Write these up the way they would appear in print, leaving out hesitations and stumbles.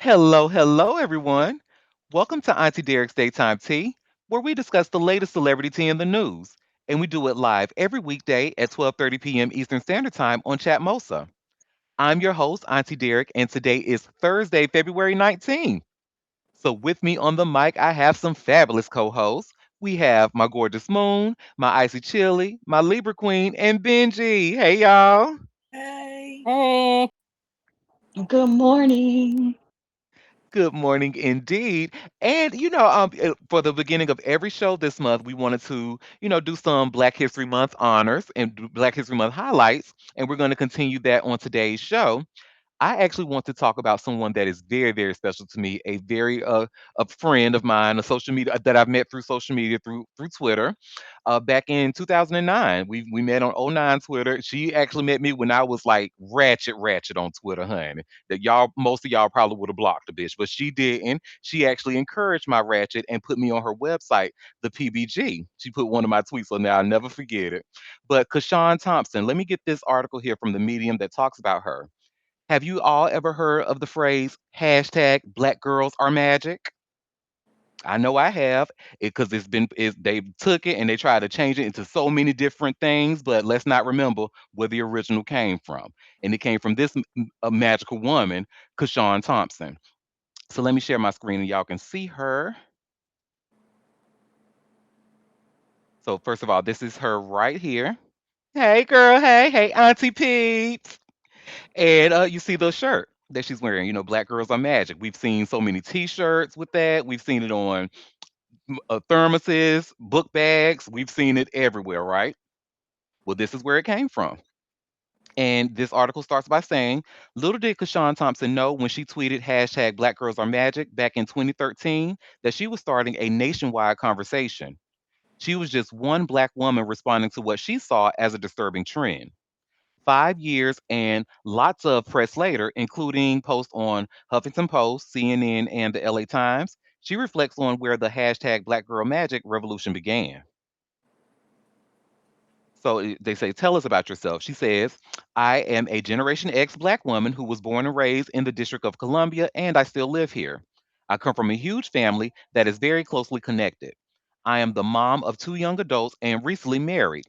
Hello, hello, everyone. Welcome to Auntie Derek's Daytime Tea, where we discuss the latest celebrity tea in the news. And we do it live every weekday at 12:30 p.m. Eastern Standard Time on Chatmosa. I'm your host, Auntie Derek, and today is Thursday, February 19th. So with me on the mic, I have some fabulous co-hosts. We have my gorgeous Moon, my Icy Chili, my Libra Queen, and Benji. Hey, y'all. Hey. Hey. Good morning. Good morning indeed. And for the beginning of every show this month, we wanted to, do some Black History Month honors and do Black History Month highlights. And we're going to continue that on today's show. I actually want to talk about someone that is very, very special to me, a very a friend of mine, a social media that I've met through social media through Twitter. Back in 2009, we met on '09 Twitter. She actually met me when I was like ratchet on Twitter, honey. That most of y'all probably would have blocked the bitch, but she didn't. She actually encouraged my ratchet and put me on her website, the PBG. She put one of my tweets on there. I'll never forget it. But Kashawn Thompson, let me get this article here from the Medium that talks about her. Have you all ever heard of the phrase hashtag black girls are magic? I know I have because they took it and they tried to change it into so many different things, but let's not remember where the original came from. And it came from this a magical woman, Kashawn Thompson. So let me share my screen and y'all can see her. So first of all, this is her right here. Hey girl, hey, Auntie Pete. And you see the shirt that she's wearing. Black girls are magic. We've seen so many T-shirts with that. We've seen it on thermoses, book bags. We've seen it everywhere, right? Well, this is where it came from. And this article starts by saying, little did Kashawn Thompson know when she tweeted hashtag Black Girls Are Magic back in 2013 that she was starting a nationwide conversation. She was just one Black woman responding to what she saw as a disturbing trend. 5 years and lots of press later, including posts on Huffington Post, CNN, and the LA Times, she reflects on where the hashtag Black Girl Magic revolution began. So they say, tell us about yourself. She says, I am a Generation X Black woman who was born and raised in the District of Columbia, and I still live here. I come from a huge family that is very closely connected. I am the mom of two young adults and recently married.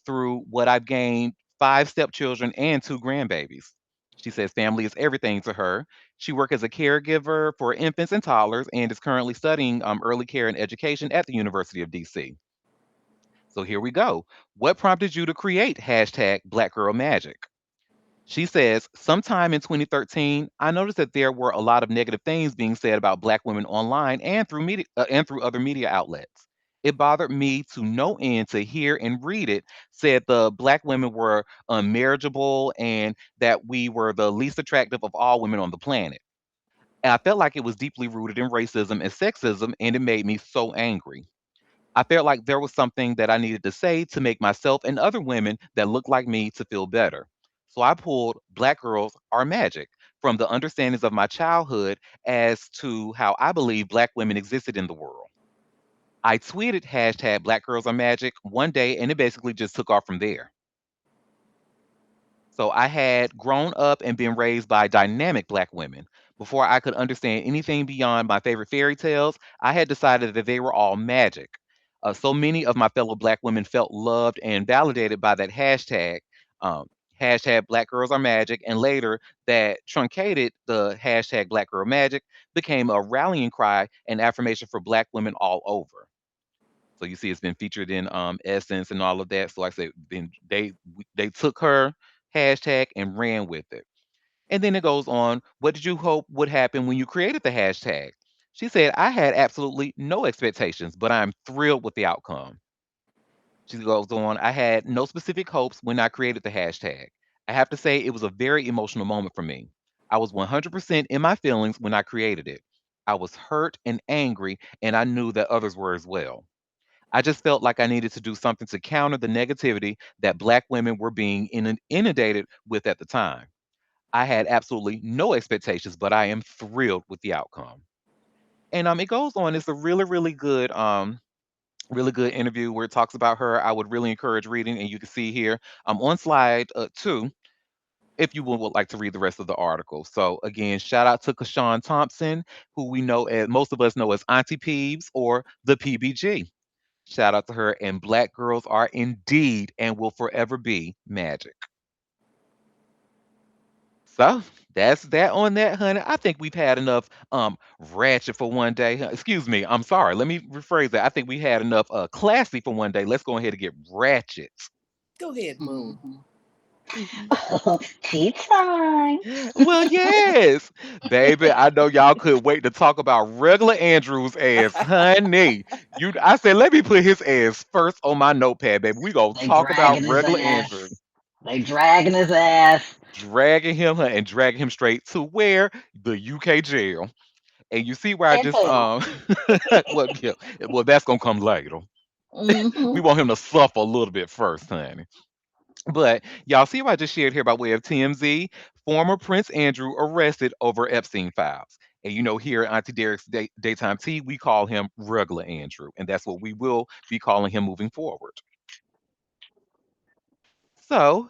Through what I've gained five stepchildren and two grandbabies. She says family is everything to her. She works as a caregiver for infants and toddlers and is currently studying early care and education at the University of DC. So here we go. What prompted you to create hashtag Black Girl Magic? She says, sometime in 2013, I noticed that there were a lot of negative things being said about Black women online and through media and through other media outlets. It bothered me to no end to hear and read it said the Black women were unmarriageable and that we were the least attractive of all women on the planet. And I felt like it was deeply rooted in racism and sexism, and it made me so angry. I felt like there was something that I needed to say to make myself and other women that look like me to feel better. So I pulled Black Girls Are Magic from the understandings of my childhood as to how I believe Black women existed in the world. I tweeted hashtag Black Girls Are Magic one day and it basically just took off from there. So I had grown up and been raised by dynamic Black women. Before I could understand anything beyond my favorite fairy tales, I had decided that they were all magic. So many of my fellow Black women felt loved and validated by that hashtag, um, hashtag Black Girls Are Magic, and later that truncated the hashtag Black Girl Magic became a rallying cry and affirmation for Black women all over. So you see, it's been featured in Essence and all of that. So like I said, then they took her hashtag and ran with it. And then it goes on. What did you hope would happen when you created the hashtag? She said, I had absolutely no expectations, but I'm thrilled with the outcome. She goes on, I had no specific hopes when I created the hashtag. I have to say, it was a very emotional moment for me. I was 100% in my feelings when I created it. I was hurt and angry, and I knew that others were as well. I just felt like I needed to do something to counter the negativity that Black women were being inundated with at the time. I had absolutely no expectations, but I am thrilled with the outcome. And it goes on. It's a really good interview where it talks about her. I would really encourage reading, and you can see here on slide two. if you would like to read the rest of the article. So again, shout out to Kashawn Thompson, who we know as most of us know as Auntie Peeves or the PBG. Shout out to her. And black girls are indeed and will forever be magic. So that's that on that, honey. I think we've had enough ratchet for one day. Excuse me. I'm sorry. Let me rephrase that. I think we had enough classy for one day. Let's go ahead and get ratchet. Go ahead, Moon. Mhm. Tea time. Well, yes, baby. I know y'all could wait to talk about regular Andrew's ass, honey. I said, let me put his ass first on my notepad, baby. We gonna They talk about dragging his regular Andrew, ass. They dragging his ass. dragging him and dragging him straight to where the UK jail. And you see where I And just hell. well, yeah, well, that's gonna come later. Hmm. We want him to suffer a little bit first, honey. But y'all see what I just shared here by way of TMZ? Former Prince Andrew arrested over Epstein files. And here at Auntie Derek's Daytime Tea, we call him regular Andrew. And that's what we will be calling him moving forward. So,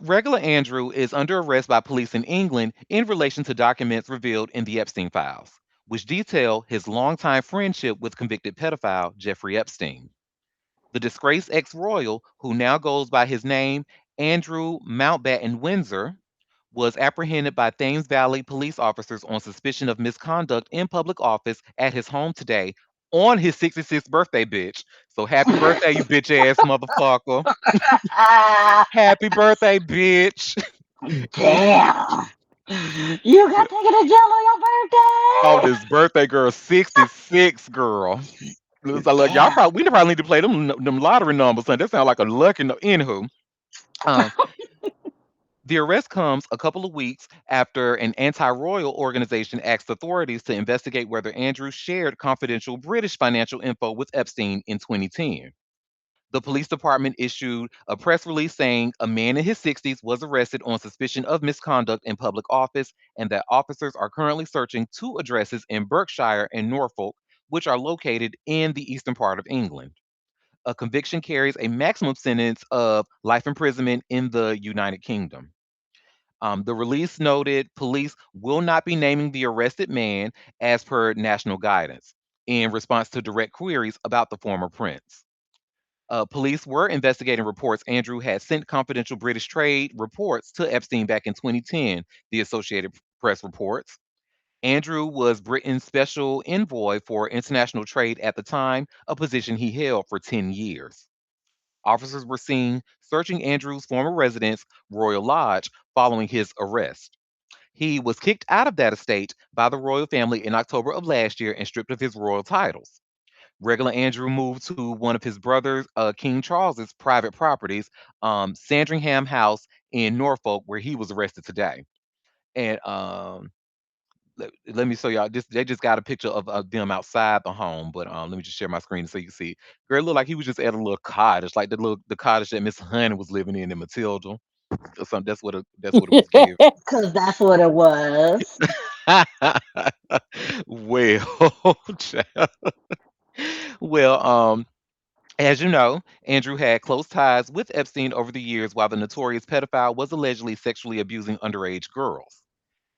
regular Andrew is under arrest by police in England in relation to documents revealed in the Epstein files, which detail his longtime friendship with convicted pedophile Jeffrey Epstein. The disgraced ex royal, who now goes by his name Andrew Mountbatten Windsor, was apprehended by Thames Valley police officers on suspicion of misconduct in public office at his home today on his 66th birthday, bitch. So happy birthday, you bitch ass motherfucker. Happy birthday, bitch. And Damn. You got taken to jail on oh, your birthday? this birthday girl, 66, girl. Looks like y'all Damn. probably need to play them lottery numbers, son. That sound like a lucky anywho. Um, The arrest comes a couple of weeks after an anti royal organization asked authorities to investigate whether Andrew shared confidential British financial info with Epstein in 2010. The police department issued a press release saying a man in his 60s was arrested on suspicion of misconduct in public office and that officers are currently searching two addresses in Berkshire and Norfolk, which are located in the eastern part of England. A conviction carries a maximum sentence of life imprisonment in the United Kingdom. The release noted police will not be naming the arrested man as per national guidance in response to direct queries about the former prince. Police were investigating reports Andrew had sent confidential British trade reports to Epstein back in 2010, the Associated Press reports. Andrew was Britain's special envoy for international trade at the time, a position he held for 10 years. Officers were seen searching Andrew's former residence, Royal Lodge, following his arrest. He was kicked out of that estate by the royal family in October of last year and stripped of his royal titles. Regular Andrew moved to one of his brothers, King Charles's private properties, Sandringham House in Norfolk, where he was arrested today. And let me show y'all. They just got a picture of them outside the home, but let me just share my screen so you can see. Girl, it looked like he was just at a little cottage, like the cottage that Miss Honey was living in Matilda. Or something. That's what it was giving. Because that's what it was. Well, child. Well, as you know, Andrew had close ties with Epstein over the years while the notorious pedophile was allegedly sexually abusing underage girls.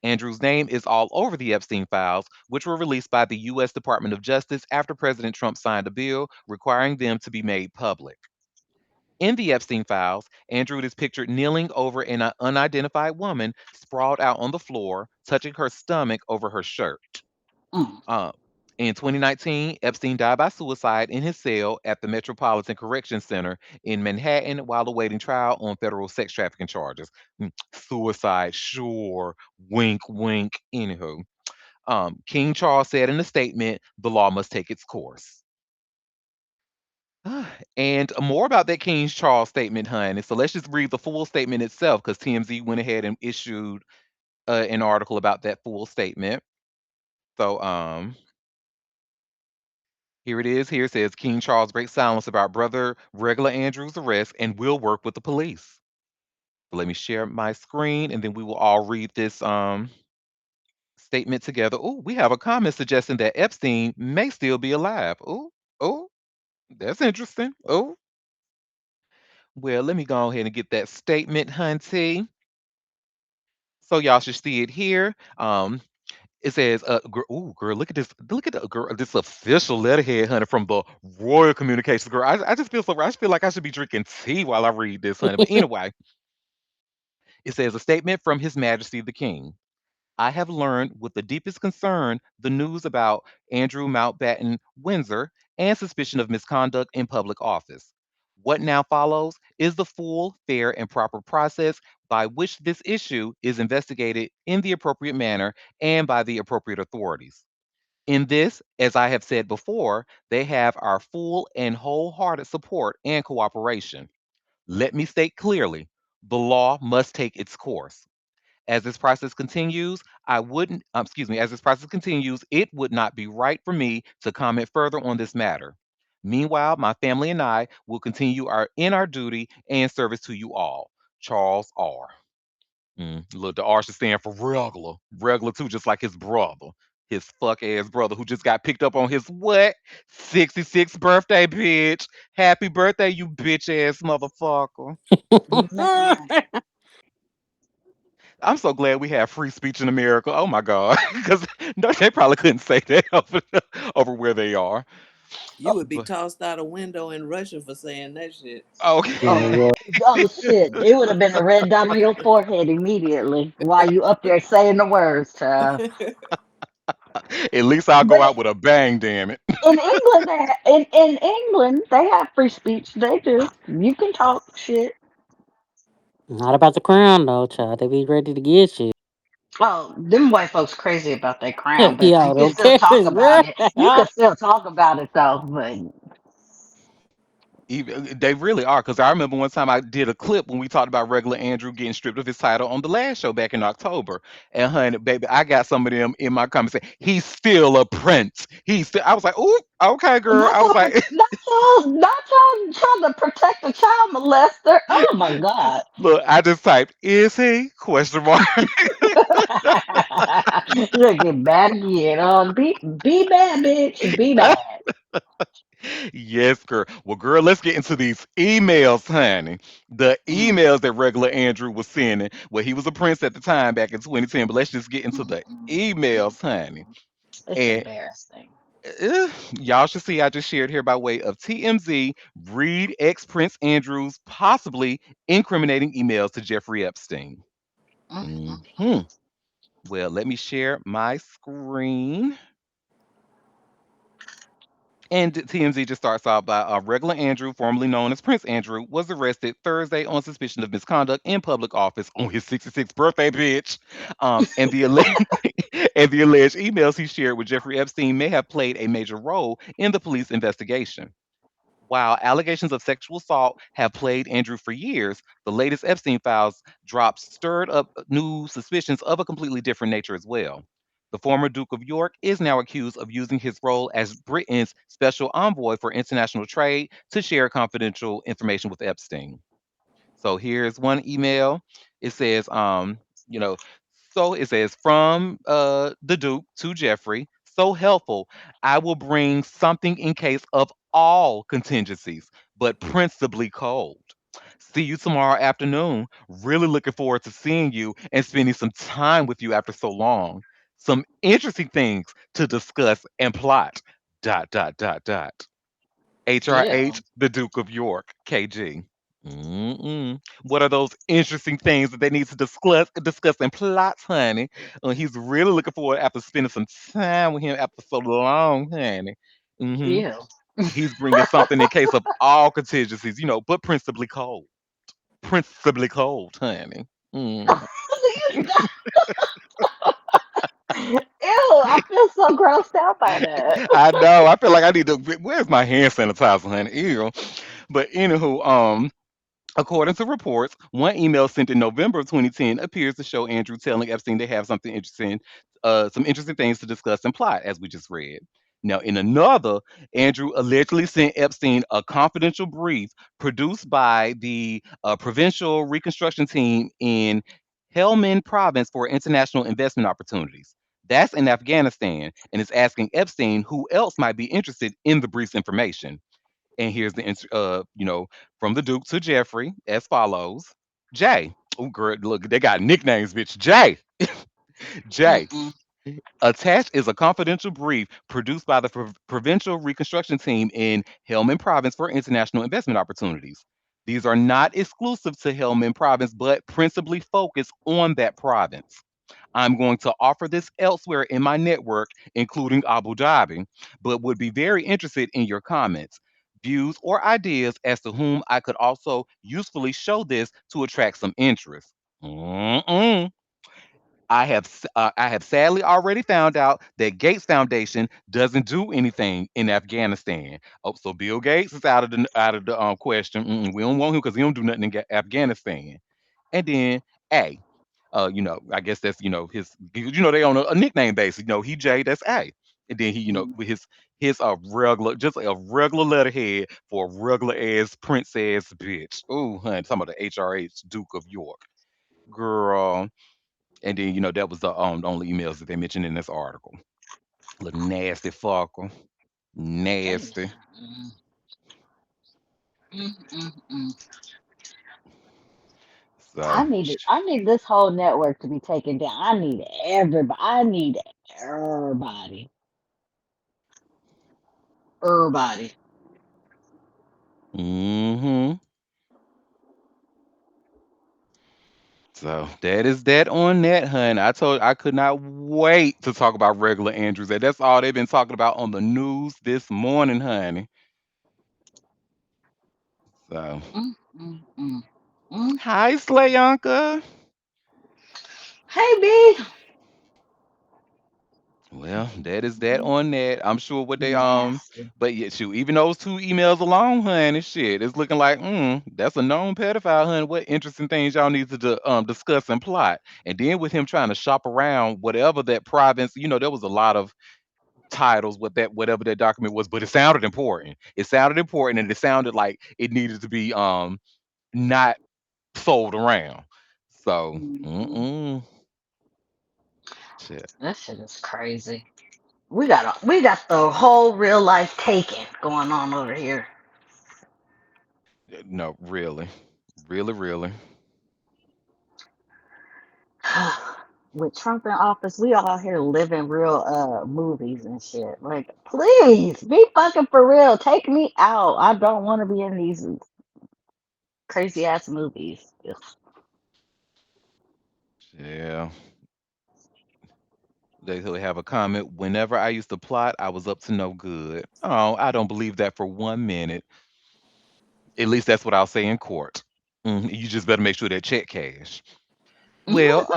Andrew's name is all over the Epstein files, which were released by the U.S. Department of Justice after President Trump signed a bill requiring them to be made public. In the Epstein files, Andrew is pictured kneeling over an unidentified woman sprawled out on the floor, touching her stomach over her shirt. Mm. Uh, in 2019, Epstein died by suicide in his cell at the Metropolitan Correction Center in Manhattan while awaiting trial on federal sex trafficking charges. Suicide, sure. Wink, wink. Anywho, King Charles said in a statement, the law must take its course. And more about that King Charles statement, honey. So let's just read the full statement itself because TMZ went ahead and issued an article about that full statement. So here it is. Here it says King Charles breaks silence about brother regular Andrew's arrest and will work with the police. So let me share my screen and then we will all read this statement together. Oh, we have a comment suggesting that Epstein may still be alive. Oh, that's interesting. Oh, well, let me go ahead and get that statement, hunty. So y'all should see it here. It says, ooh, girl, look at this. Look at the girl, this official letterhead, honey, from the Royal Communications, girl. I just feel so. I just feel like I should be drinking tea while I read this, honey. But anyway, it says a statement from His Majesty the King. I have learned with the deepest concern the news about Andrew Mountbatten Windsor and suspicion of misconduct in public office. What now follows is the full, fair, and proper process by which this issue is investigated in the appropriate manner and by the appropriate authorities. In this, as I have said before, they have our full and wholehearted support and cooperation. Let me state clearly the law must take its course. As this process continues, I wouldn't, excuse me, as this process continues, it would not be right for me to comment further on this matter. Meanwhile, my family and I will continue our duty and service to you all. Charles R. Look, the R should stand for regular. Regular too, just like his brother. His fuck ass brother who just got picked up on his what? 66th birthday, bitch. Happy birthday, you bitch ass motherfucker. Man. I'm so glad we have free speech in America. Oh my God. Because no, they probably couldn't say that over where they are. You would be But tossed out a window in Russia for saying that shit. okay. Oh, oh shit! It would have been a red dot on your forehead immediately while you up there saying the words, child. At least I'll go But out with a bang, damn it. in England, in England, they have free speech. They do. You can talk shit. Not about the crown though, child. They be ready to get you. Oh, them white folks crazy about that crown, but Yo, you can them still talk Karens, about bro. it. You can still talk about it though. But Even they really are, because I remember one time I did a clip when we talked about regular Andrew getting stripped of his title on the last show back in October. And honey, baby, I got some of them in my comments saying he's still a prince. He's still. I was like, ooh, okay, girl. I was like, not y'all trying to protect a child molester. Oh my god! look, I just typed, is he? Question mark. Look at bad again. Be bad, bitch. Be bad. Yes, girl. Well, girl, let's get into these emails, honey. The Mm, emails that regular Andrew was sending. Well, he was a prince at the time back in 2010, but let's just get into mm, the mm, mm. emails, honey. It's And embarrassing. uh, y'all should see I just shared here by way of TMZ. Read ex Prince Andrew's possibly incriminating emails to Jeffrey Epstein. Mm, mm. Hmm. Well, let me share my screen. And TMZ just starts out by regular Andrew, formerly known as Prince Andrew, was arrested Thursday on suspicion of misconduct in public office on his 66th birthday, bitch. And the and the alleged emails he shared with Jeffrey Epstein may have played a major role in the police investigation. While allegations of sexual assault have plagued Andrew for years, the latest Epstein files dropped stirred up new suspicions of a completely different nature as well. The former Duke of York is now accused of using his role as Britain's special envoy for international trade to share confidential information with Epstein. So here's one email. It says, you know, so it says from the Duke to Jeffrey, so helpful. I will bring something in case of all contingencies, but principally cold. See you tomorrow afternoon. Really looking forward to seeing you and spending some time with you after so long. Some interesting things to discuss and plot. Dot dot dot dot. Ew. HRH, the Duke of York, KG. What are those interesting things that they need to discuss and plot, honey? He's really looking forward after spending some time with him after so long, honey. hmm Ew. He's bringing something in case of all contingencies, but principally cold. Principally cold, honey. Mm. Ew, I feel so grossed out by that. I know. I feel like I need to. Where's my hand sanitizer, honey? Ew. But anywho, according to reports, one email sent in November of 2010 appears to show Andrew telling Epstein they have some interesting things to discuss and plot, as we just read. Now, in another, Andrew allegedly sent Epstein a confidential brief produced by the provincial reconstruction team in Helmand province for international investment opportunities. That's in Afghanistan, and is asking Epstein who else might be interested in the brief's information. And here's from the Duke to Jeffrey as follows. Jay, Oh, girl, look, they got nicknames, bitch. Jay. Mm-mm. Attached is a confidential brief produced by the Provincial Reconstruction Team in Helmand Province for international investment opportunities. These are not exclusive to Helmand Province, but principally focus on that province. I'm going to offer this elsewhere in my network, including Abu Dhabi, but would be very interested in your comments, views, or ideas as to whom I could also usefully show this to attract some interest. Mm-mm. I have sadly already found out that Gates Foundation doesn't do anything in Afghanistan. Oh, so Bill Gates is out of the question. We don't want him because he don't do nothing in Afghanistan. And then A, I guess that's his. They on a nickname basis. He J, that's A. And then he, Mm. with his regular, just a regular letterhead for a regular ass princess bitch. Ooh, honey, some of the HRH Duke of York, girl. And then that was the only emails that they mentioned in this article. Little nasty fucker, That nasty. is. Mm, mm, mm, mm. So I need this whole network to be taken down. I need everybody. I need everybody. Everybody. mm-hmm. So that is that on that, hun. I could not wait to talk about regular Andrews. That's all they've been talking about on the news this morning, honey. So Mm, mm, mm. Mm. hi, Slayanka. Hey, B. Well, that is that on that. I'm sure what they Nasty. but yeah, shoot, even those two emails alone, honey, shit, it's looking like that's a known pedophile, honey. What interesting things y'all need to discuss and plot. And then with him trying to shop around whatever that province, there was a lot of titles, whatever that document was, but it sounded important. It sounded important, and it sounded like it needed to be not sold around. So, Hmm. shit. That shit is crazy. We got the whole real life taken going on over here. No, really, really, really. With Trump in office, we all here living real movies and shit. Like, please be fucking for real. Take me out. I don't want to be in these crazy ass movies. Ugh. Yeah. They have a comment. Whenever I used to plot, I was up to no good. Oh, I don't believe that for 1 minute. At least that's what I'll say in court. You just better make sure that check cash. Well,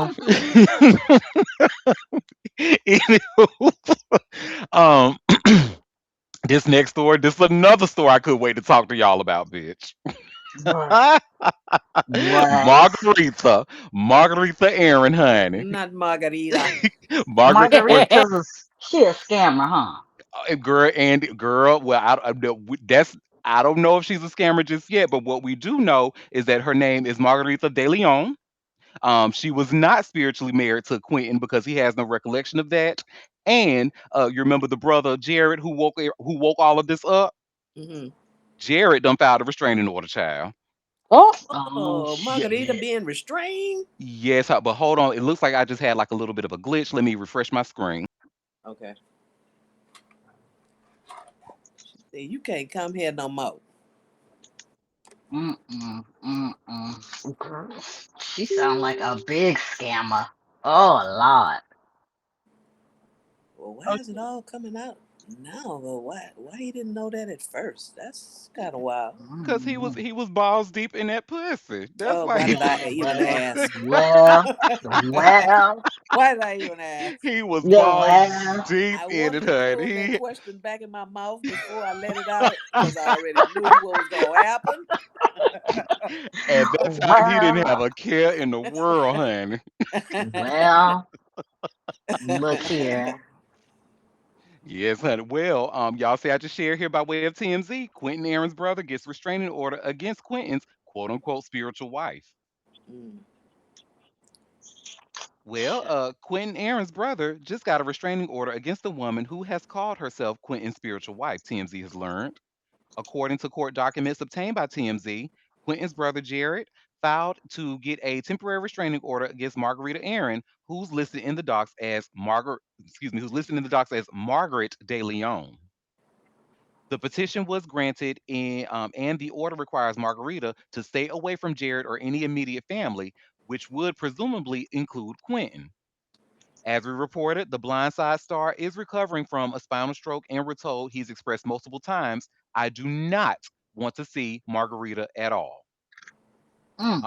anywho, um, this next story, this is another story I could wait to talk to y'all about, bitch. What? What? Margarita, Margarita Aaron, honey, Not Margarita. Margaret or She a scammer, huh? girl and girl. Well, I don't know if she's a scammer just yet, but what we do know is that her name is Margarita De Leon. She was not spiritually married to Quentin because he has no recollection of that. And you remember the brother Jared who woke all of this up? Hmm. Jared done filed a restraining order, child. Oh, Oh Oh, Margarita shit. being restrained. Yes, but hold on. It looks like I just had like a little bit of a glitch. Let me refresh my screen. Okay. She said, you can't come here no more. Mm-mm, mm-mm. Girl, she sound like a big scammer. Oh, a lot. Well, why is it all coming out now? Well, why he didn't know that at first? That's kind of wild. Cause he was Mm. he was balls deep in that pussy. That's Oh, why why he did I even Well, ask? well, well, Why did I even ask? he was yeah, balls well, deep I in it, wanted to honey. put that question back in my mouth before I let it out because I already knew what was going to happen. At that time, he didn't have well, a care in the world, honey. well. Look here. Yes, honey. Well, y'all see I just shared here by way of TMZ. Quentin Aaron's brother gets restraining order against Quentin's quote unquote spiritual wife. Mm. Well, Quentin Aaron's brother just got a restraining order against a woman who has called herself Quentin's spiritual wife, TMZ has learned. According to court documents obtained by TMZ, Quentin's brother Jared filed to get a temporary restraining order against Margarita Aaron, who's listed in the docs as who's listed in the docs as Margaret De Leon. The petition was granted, and the order requires Margarita to stay away from Jared or any immediate family, which would presumably include Quentin. As we reported, the Blindside star is recovering from a spinal stroke, and we're told he's expressed multiple times, I do not want to see Margarita at all. Mm.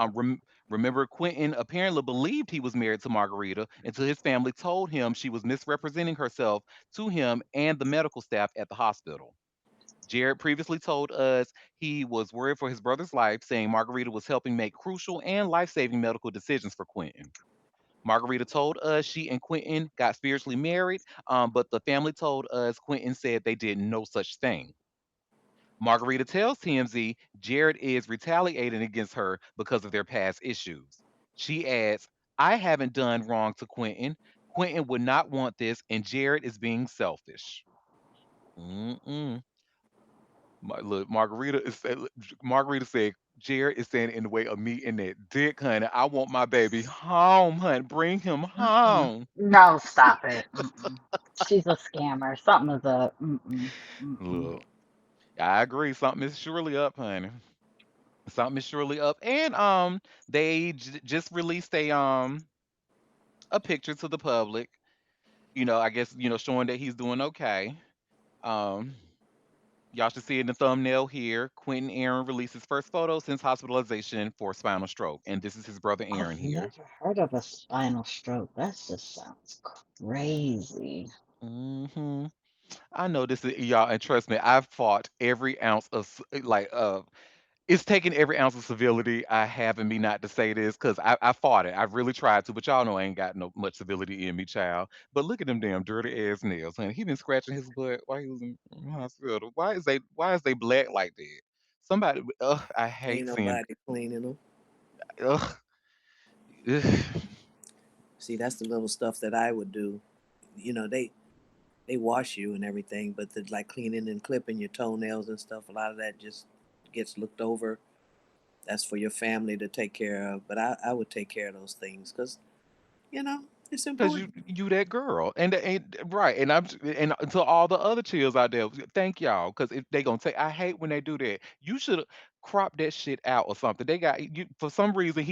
Remember, Quentin apparently believed he was married to Margarita until his family told him she was misrepresenting herself to him and the medical staff at the hospital. Jared previously told us he was worried for his brother's life, saying Margarita was helping make crucial and life saving medical decisions for Quentin. Margarita told us she and Quentin got spiritually married, but the family told us Quentin said they did no such thing. Margarita tells TMZ Jared is retaliating against her because of their past issues. She adds, I haven't done wrong to Quentin. Quentin would not want this, and Jared is being selfish. Mm-mm. Look, Margarita said, Jared is standing in the way of me and that dick, honey. I want my baby home, honey. Bring him Mm-mm. home. No, stop it. Mm-mm. She's a scammer. Something is up. Mm-mm. Mm-mm. Look, I agree. Something is surely up, honey. Something is surely up. And they just released a picture to the public. I guess showing that he's doing okay. Um, y'all should see it in the thumbnail here. Quentin Aaron released his first photo since hospitalization for spinal stroke, and this is his brother Aaron I've here. never heard of a spinal stroke. That just sounds crazy. Hmm. I know this is y'all, and trust me, I've fought every ounce of it's taken every ounce of civility I have in me not to say this because I fought it. I really tried to, but y'all know I ain't got no much civility in me, child. But look at them damn dirty ass nails, honey. He been scratching his butt while he was in hospital. Why is they black like that? Somebody, ugh, I hate Ain't seeing. nobody cleaning them. Ugh, ugh. See, that's the little stuff that I would do. You know, they wash you and everything, but the like cleaning and clipping your toenails and stuff, a lot of that just gets looked over. That's for your family to take care of. But I would take care of those things because you know it's Cause you important. you that girl, and right, and to all the other chills out there, thank y'all, cause if they gonna take, I hate when they do that. You should crop that shit out or something. They got you for some reason.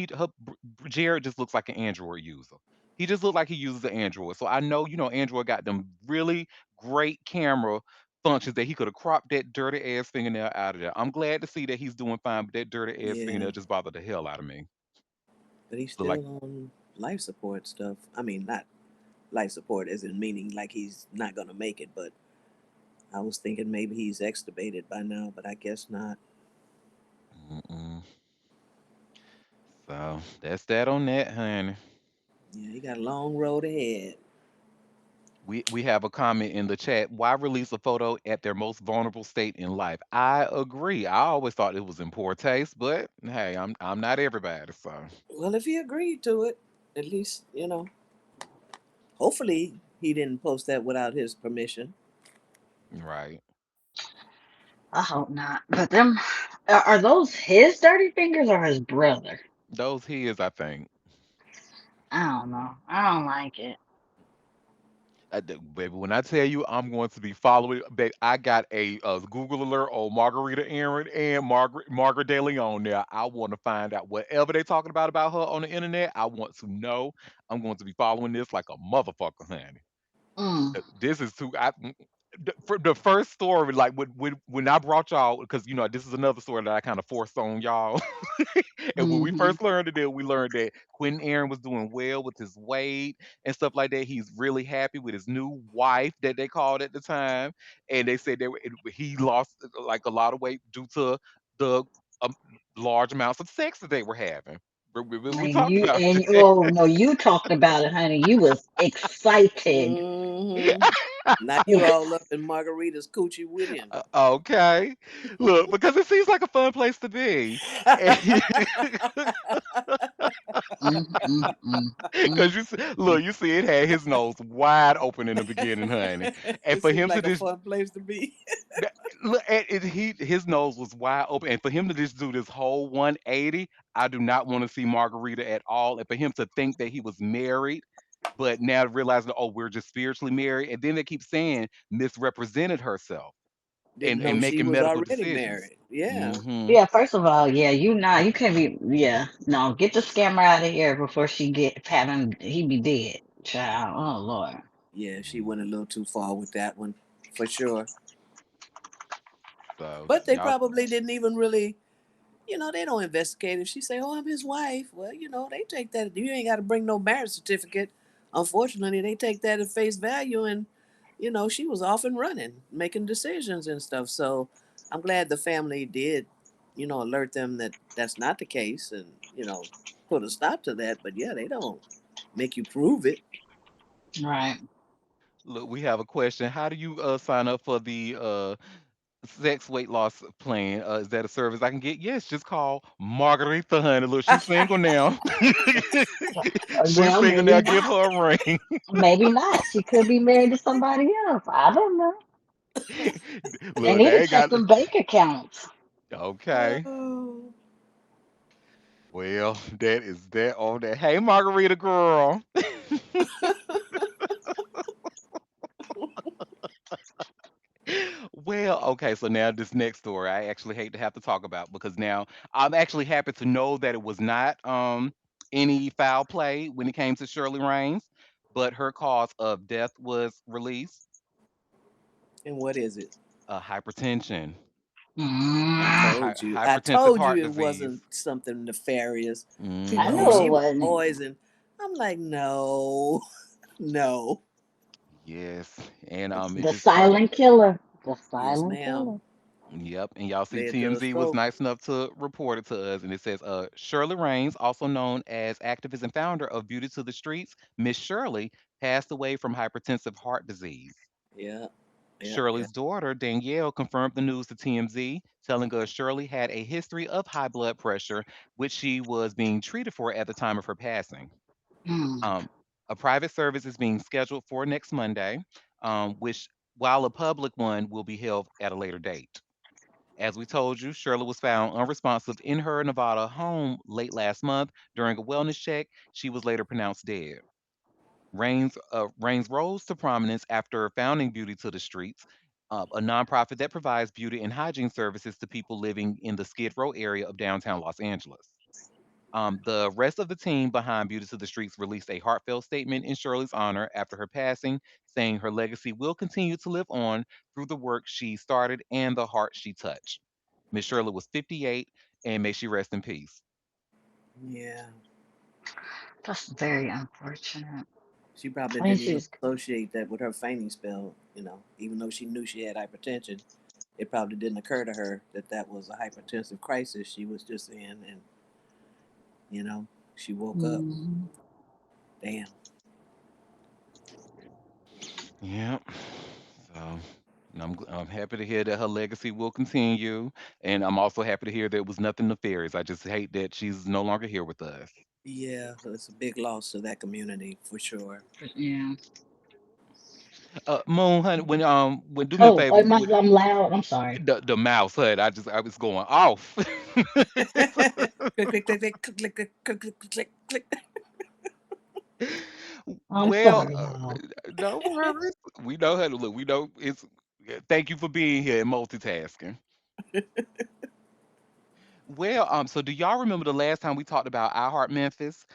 Jared just looks like an Android user. He just looked like he uses an Android. So I know Android got them really great camera functions that he could have cropped that dirty ass fingernail out of there. I'm glad to see that he's doing fine, but that dirty ass Yeah, fingernail just bothered the hell out of me. but he's Look like still on life support stuff. I mean, not life support as in meaning like he's not gonna make it, but I was thinking maybe he's extubated by now, but I guess not. mm-mm. So that's that on that, honey. Yeah, he got a long road ahead. We have a comment in the chat. Why release a photo at their most vulnerable state in life? I agree. I always thought it was in poor taste, but hey, I'm not everybody, so Well, if he agreed to it, at least hopefully he didn't post that without his permission. right. I hope not. But them are those his dirty fingers or his brother? Those his, I think. I don't know. I don't like it. Baby, when I tell you I'm going to be following, babe, I got a Google alert on Margarita Aaron and Margaret De Leon there. I want to find out whatever they're talking about her on the internet. I want to know. I'm going to be following this like a motherfucker, honey. Mm, This is too. For the first story, like when I brought y'all, because this is another story that I kind of forced on y'all. And when we mm-hmm. first learned it, we learned that Quentin Aaron was doing well with his weight and stuff like that. He's really happy with his new wife that they called at the time, and they said he lost like a lot of weight due to the um, large amounts of sex that they were having. We And talked you about and that. oh no, you talked about it, honey. You was excited. Mm-hmm. Now You you all up in Margarita's coochie with him. Okay. Look, because it seems like a fun place to be. And Mm. Cause look, you see, it had his nose wide open in the beginning, honey, and It for seemed him to like a just fun place to be. that- look at it, his nose was wide open, and for him to just do this whole 180, I do not want to see Margarita at all, and for him to think that he was married, but now realizing, oh, we're just spiritually married, and then they keep saying misrepresented herself Didn't and know she making was medical already decisions. married. Yeah. Hmm. Yeah, first of all, yeah, you can't be, yeah, no, get the scammer out of here before she get having, he be dead, child. Oh Lord. Yeah, she went a little too far with that one, for sure. So But they y'all, probably didn't even really, they don't investigate. If she say, "Oh, I'm his wife," well, they take that. You ain't got to bring no marriage certificate. Unfortunately, they take that at face value, and she was off and running, making decisions and stuff. So I'm glad the family did, alert them that that's not the case, and put a stop to that. But yeah, they don't make you prove it. Right. look, we have a question. How do you sign up for the sex weight loss plan? Is that a service I can get? Yes, just call Margarita, honey. Look, she's single now. She's Well, single maybe now. Give not. her a ring. Maybe not. She could be married to somebody else. I don't know. They Look, need to they ain't check got. them bank accounts. Okay. Oh. Well, that is that on that. Hey, Margarita girl. Well, okay, so now this next story I actually hate to have to talk about because now I'm actually happy to know that it was not any foul play when it came to Shirley Raines, but her cause of death was released, And what is it? hypertension, I Mm, told you. I hypertensive told you heart it wasn't disease. something nefarious. I People, knew oh, Mhm. it she was wasn't. poisoned. I'm like, no, no. Yes, and it The just silent killer. The Yes, silent ma'am. killer. yep, and y'all see Led to a TMZ was stroke. nice enough to report it to us, and it says, Shirley Raines, also known as activist and founder of Beauty to the Streets, Miss Shirley, passed away from hypertensive heart disease. Yeah, yeah, yeah. Shirley's daughter, Danielle, confirmed the news to TMZ, telling us Shirley had a history of high blood pressure, which she was being treated for at the time of her passing. Mm. Um, a private service is being scheduled for next Monday, which, while a public one, will be held at a later date. As we told you, Shirley was found unresponsive in her Nevada home late last month during a wellness check. She was later pronounced dead. Rains rose to prominence after founding Beauty to the Streets, a nonprofit that provides beauty and hygiene services to people living in the Skid Row area of downtown Los Angeles. The rest of the team behind Beauty to the Streets released a heartfelt statement in Shirley's honor after her passing, saying her legacy will continue to live on through the work she started and the heart she touched. Miss Shirley was 58, and may she rest in peace. Yeah. That's very unfortunate. She probably I mean, didn't she even was. associate that with her fainting spell, even though she knew she had hypertension. It probably didn't occur to her that that was a hypertensive crisis she was just in, and, you know, she woke up. Mm. Damn. Yeah. So I'm happy to hear that her legacy will continue, and I'm also happy to hear that it was nothing nefarious. I just hate that she's no longer here with us. Yeah, it's a big loss to that community for sure. Yeah. Moon, honey, when do me a Oh, favor with I'm loud. I'm sorry. the mouse, honey. I was going off. Click, click, click, click, click, click, click, click, click, click. I'm Well, sorry, y'all. no worries. We know how to look. We know it's. Thank you for being here and multitasking. Well, so do y'all remember the last time we talked about I Heart Memphis?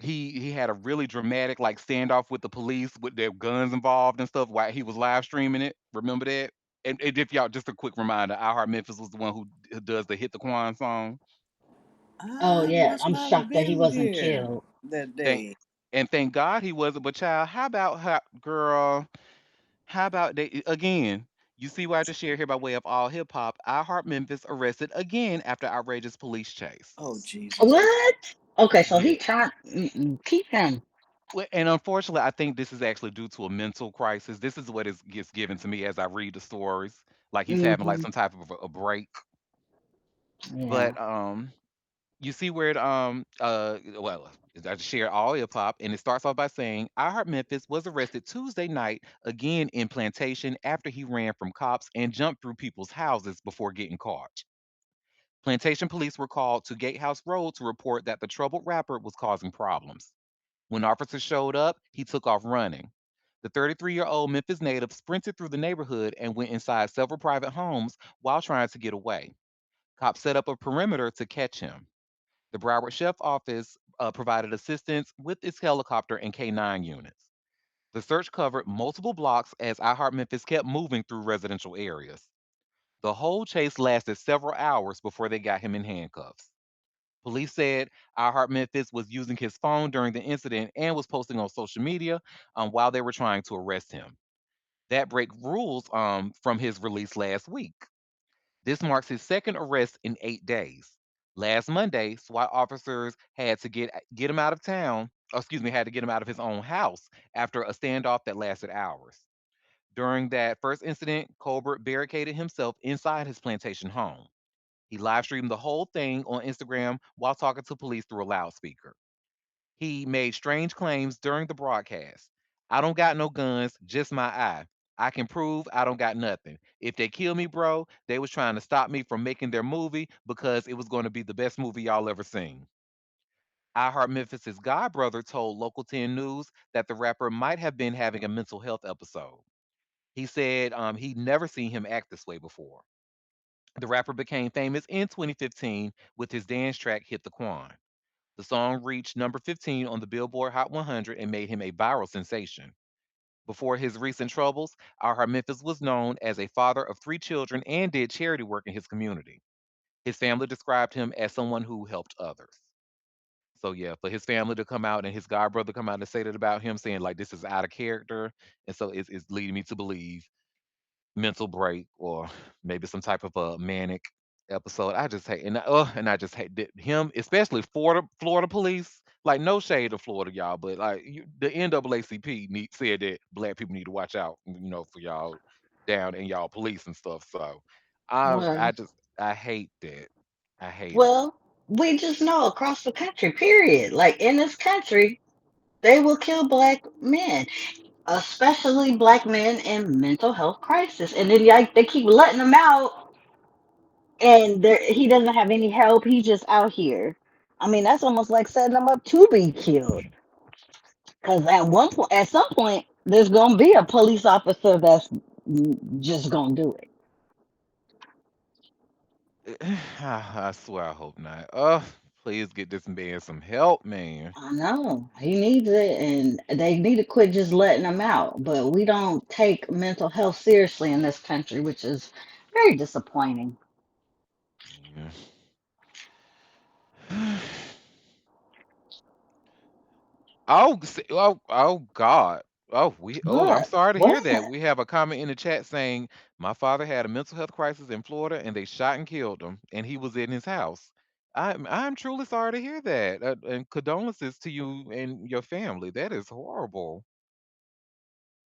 He had a really dramatic like standoff with the police with their guns involved and stuff while he was live streaming it. Remember that? And if y'all just a quick reminder, I Heart Memphis was the one who does the Hit the Quan song. Oh I yeah, must I'm not have shocked that he been wasn't here killed. that Thank day. and thank God he wasn't. But child, how about girl? How about they again? You see what I just shared here by way of all hip hop? I Heart Memphis arrested again after outrageous police chase. Oh, Jesus. What? Okay, so Yeah. he trying keep him. Well, and unfortunately, I think this is actually due to a mental crisis. This is what gets given to me as I read the stories. Like he's having like Hmm. some type of a break. Yeah. But You see where it well, I just shared all hip hop, and it starts off by saying I Heart Memphis was arrested Tuesday night again in Plantation after he ran from cops and jumped through people's houses before getting caught. Plantation police were called to Gatehouse Road to report that the troubled rapper was causing problems. When officers showed up, he took off running. The 33-year-old Memphis native sprinted through the neighborhood and went inside several private homes while trying to get away. Cops set up a perimeter to catch him. The Broward Sheriff Office provided assistance with its helicopter and K9 units. The search covered multiple blocks as I Heart Memphis kept moving through residential areas. The whole chase lasted several hours before they got him in handcuffs. Police said I Heart Memphis was using his phone during the incident and was posting on social media while they were trying to arrest him. That break rules from his release last week. This marks his second arrest in 8 days. Last Monday, SWAT officers had to get him out of town, or excuse me, had to get him out of his own house after a standoff that lasted hours. During that first incident, Colbert barricaded himself inside his plantation home. He live streamed the whole thing on Instagram while talking to police through a loudspeaker. He made strange claims during the broadcast. I don't got no guns, just my eye. I can prove I don't got nothing. If they kill me, bro, they was trying to stop me from making their movie because it was going to be the best movie y'all ever seen. I Heart Memphis's godbrother told Local 10 News that the rapper might have been having a mental health episode. He said he'd never seen him act this way before. The rapper became famous in 2015 with his dance track Hit the Quan. The song reached number 15 on the Billboard Hot 100 and made him a viral sensation. Before his recent troubles, Our Memphis was known as a father of three children and did charity work in his community. His family described him as someone who helped others. So yeah, for his family to come out and his god brother come out and say that about him, saying like this is out of character, and so it's leading me to believe mental break or maybe some type of a manic episode. I just hate and I just hate him, especially Florida police. Like no shade of Florida, y'all, but like the NAACP said that black people need to watch out, for y'all down in y'all police and stuff. So I Well, just I hate that. I hate it. well, we just know across the country, period. Like in this country, they will kill black men, especially black men in mental health crisis. And then like they keep letting them out, and he doesn't have any help. He's just out here. I mean, that's almost like setting them up to be killed. Because at one point, at some point, there's gonna be a police officer that's just gonna do it. I swear I hope not. Oh, please get this man some help, man. I know he needs it, and they need to quit just letting him out. But we don't take mental health seriously in this country, which is very disappointing. Yeah. Oh God. I'm What? sorry to hear What? that. We have a comment in the chat saying my father had a mental health crisis in Florida and they shot and killed him and he was in his house. I'm truly sorry to hear that. And condolences to you and your family. That is horrible.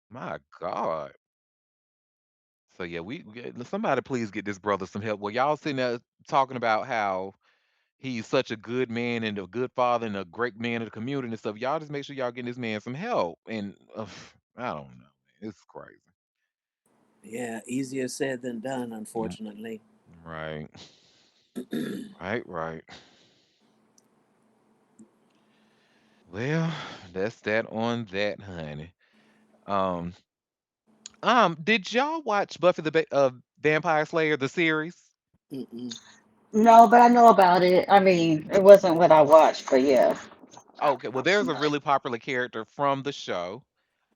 My God. So yeah, somebody please get this brother some help. Well, y'all sitting there talking about how he's such a good man and a good father and a great man of the community and stuff. Y'all just make sure y'all getting this man some help. And I don't know, man. It's crazy. Yeah, easier said than done, Mm, unfortunately. right. Right, right. Well, that's that on that, honey. Um, did y'all watch Buffy the Vampire Slayer the series? Mm-mm. No, but I know about it. I mean, it wasn't what I watched, but yeah. Okay, well, there's a really popular character from the show.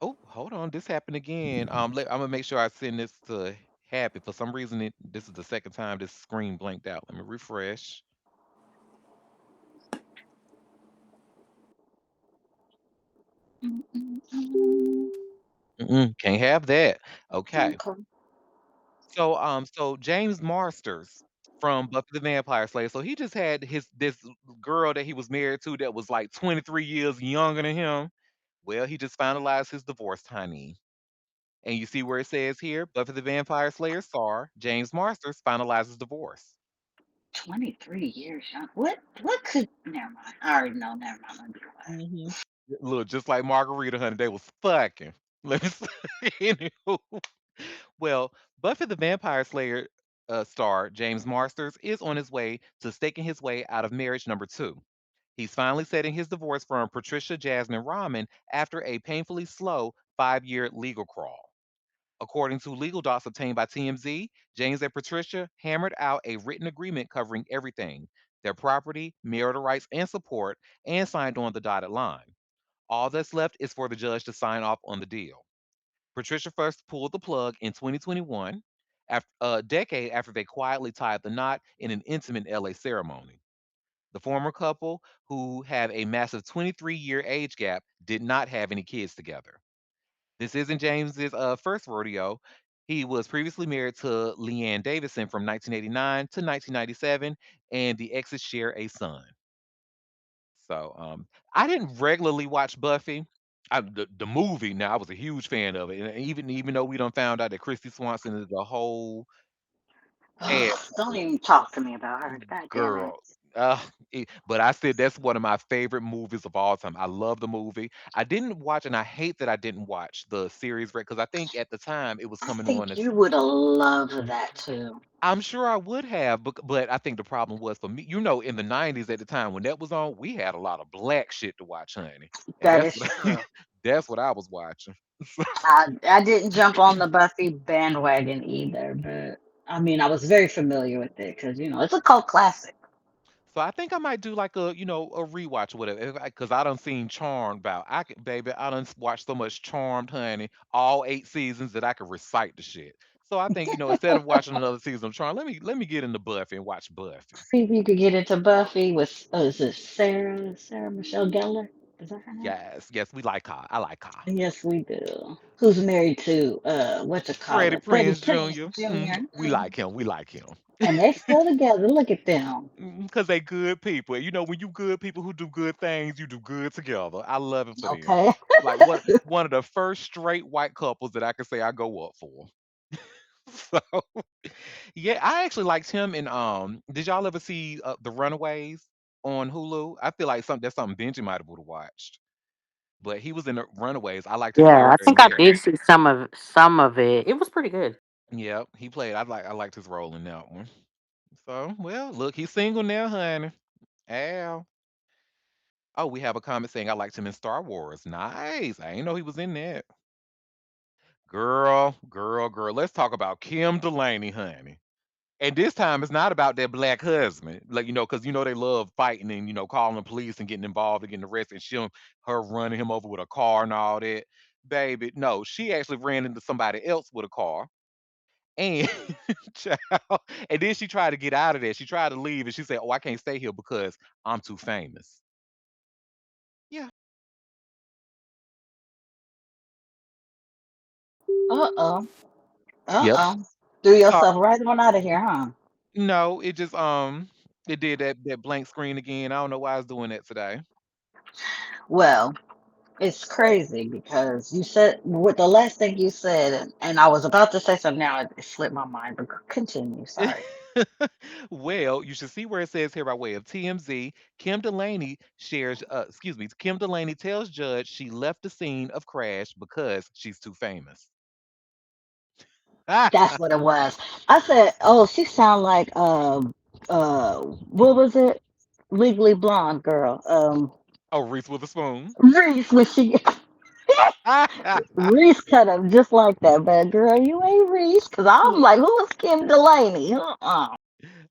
Oh, hold on, this happened again. I'm gonna make sure I send this to Happy. For some reason, this is the second time this screen blanked out. Let me refresh. Can't have that. Okay. Okay. So James Marsters from Buffy the Vampire Slayer. So he just had this girl that he was married to that was like 23 years younger than him. Well, he just finalized his divorce, honey. And you see where it says here, Buffy the Vampire Slayer star James Marsters finalizes divorce. 23 years young. What could never mind. I already know, never mind. Let me be quiet. Hmm. Look, just like Margarita, honey, they was fucking. Let me say. Anywho. Well, Buffy the Vampire Slayer star James Marsters is on his way to staking his way out of marriage number two. He's finally setting his divorce from Patricia Jasmine Rahman after a painfully slow 5 year legal crawl. According to legal docs obtained by TMZ, James and Patricia hammered out a written agreement covering everything their property, marital rights, and support, and signed on the dotted line. All that's left is for the judge to sign off on the deal. Patricia first pulled the plug in 2021, after, a decade after they quietly tied the knot in an intimate LA ceremony. The former couple, who have a massive 23-year age gap, did not have any kids together. This isn't James's first rodeo. He was previously married to Leanne Davison from 1989 to 1997, and the exes share a son. So I didn't regularly watch Buffy. The movie. Now I was a huge fan of it, and even though we done found out that Christy Swanson is a whole ass Ugh, don't even talk to me about her. God damn it. girl. Uh, but I said that's one of my favorite movies of all time. I love the movie. I didn't watch, and I hate that I didn't watch the series because I think at the time it was I coming on think as you would have loved that too. I'm sure I would have, but I think the problem was for me, in the 90s at the time when that was on, we had a lot of black shit to watch, honey. And That that's is what true. that's what I was watching. I didn't jump on the Buffy bandwagon either, but I mean, I was very familiar with it because, it's a cult classic. So I think I might do like a rewatch or whatever. Because I done seen Charmed about. Baby, I done watched so much Charmed, honey, all 8 seasons that I could recite the shit. So I think, instead of watching another season of Charmed, let me get into Buffy and watch Buffy. See if you could get into Buffy with, is it Sarah Michelle Gellar? Is that her name? Yes, yes, we like her. I like her. Yes, we do. Who's married to, what you call Freddie it? Freddie Prinze Prinze Jr. Jr. We like him. We like him. And they still together. Look at them. Because they good people. When you good people who do good things, you do good together. I love it for them. Okay. Like one of the first straight white couples that I could say I go up for. So yeah, I actually liked him in did y'all ever see The Runaways on Hulu? I feel like that's something Benji might have would have watched. But he was in The Runaways. I liked his Yeah, I character in think I there. did see some of it. It was pretty good. Yeah, he played. I liked his role in that one. So, well, look, he's single now, honey. Al. Oh, we have a comment saying I liked him in Star Wars. Nice. I didn't know he was in that. Girl, girl, girl. Let's talk about Kim Delaney, honey. And this time it's not about their black husband. Like, because they love fighting and, calling the police and getting involved and getting arrested and her running him over with a car and all that. Baby, no, she actually ran into somebody else with a car. And child, and then she tried to get out of there. She tried to leave and she said, "Oh, I can't stay here because I'm too famous." Yeah. Uh-oh. Yep. Uh-oh. Threw Sorry. yourself right on out of here, huh? No, it just it did that blank screen again. I don't know why it's doing that today. Well, it's crazy because you said what the last thing you said, and I was about to say something now. It slipped my mind, but continue. Sorry. Well, you should see where it says here by way of TMZ. Kim Delaney tells judge she left the scene of crash because she's too famous. That's what it was. I said, "Oh, she sound like what was it? Legally Blonde girl. Oh, Reese Witherspoon. Reese when she Reese cut up just like that, but girl, you ain't Reese. Cause I'm like, who is Kim Delaney? Uh-uh.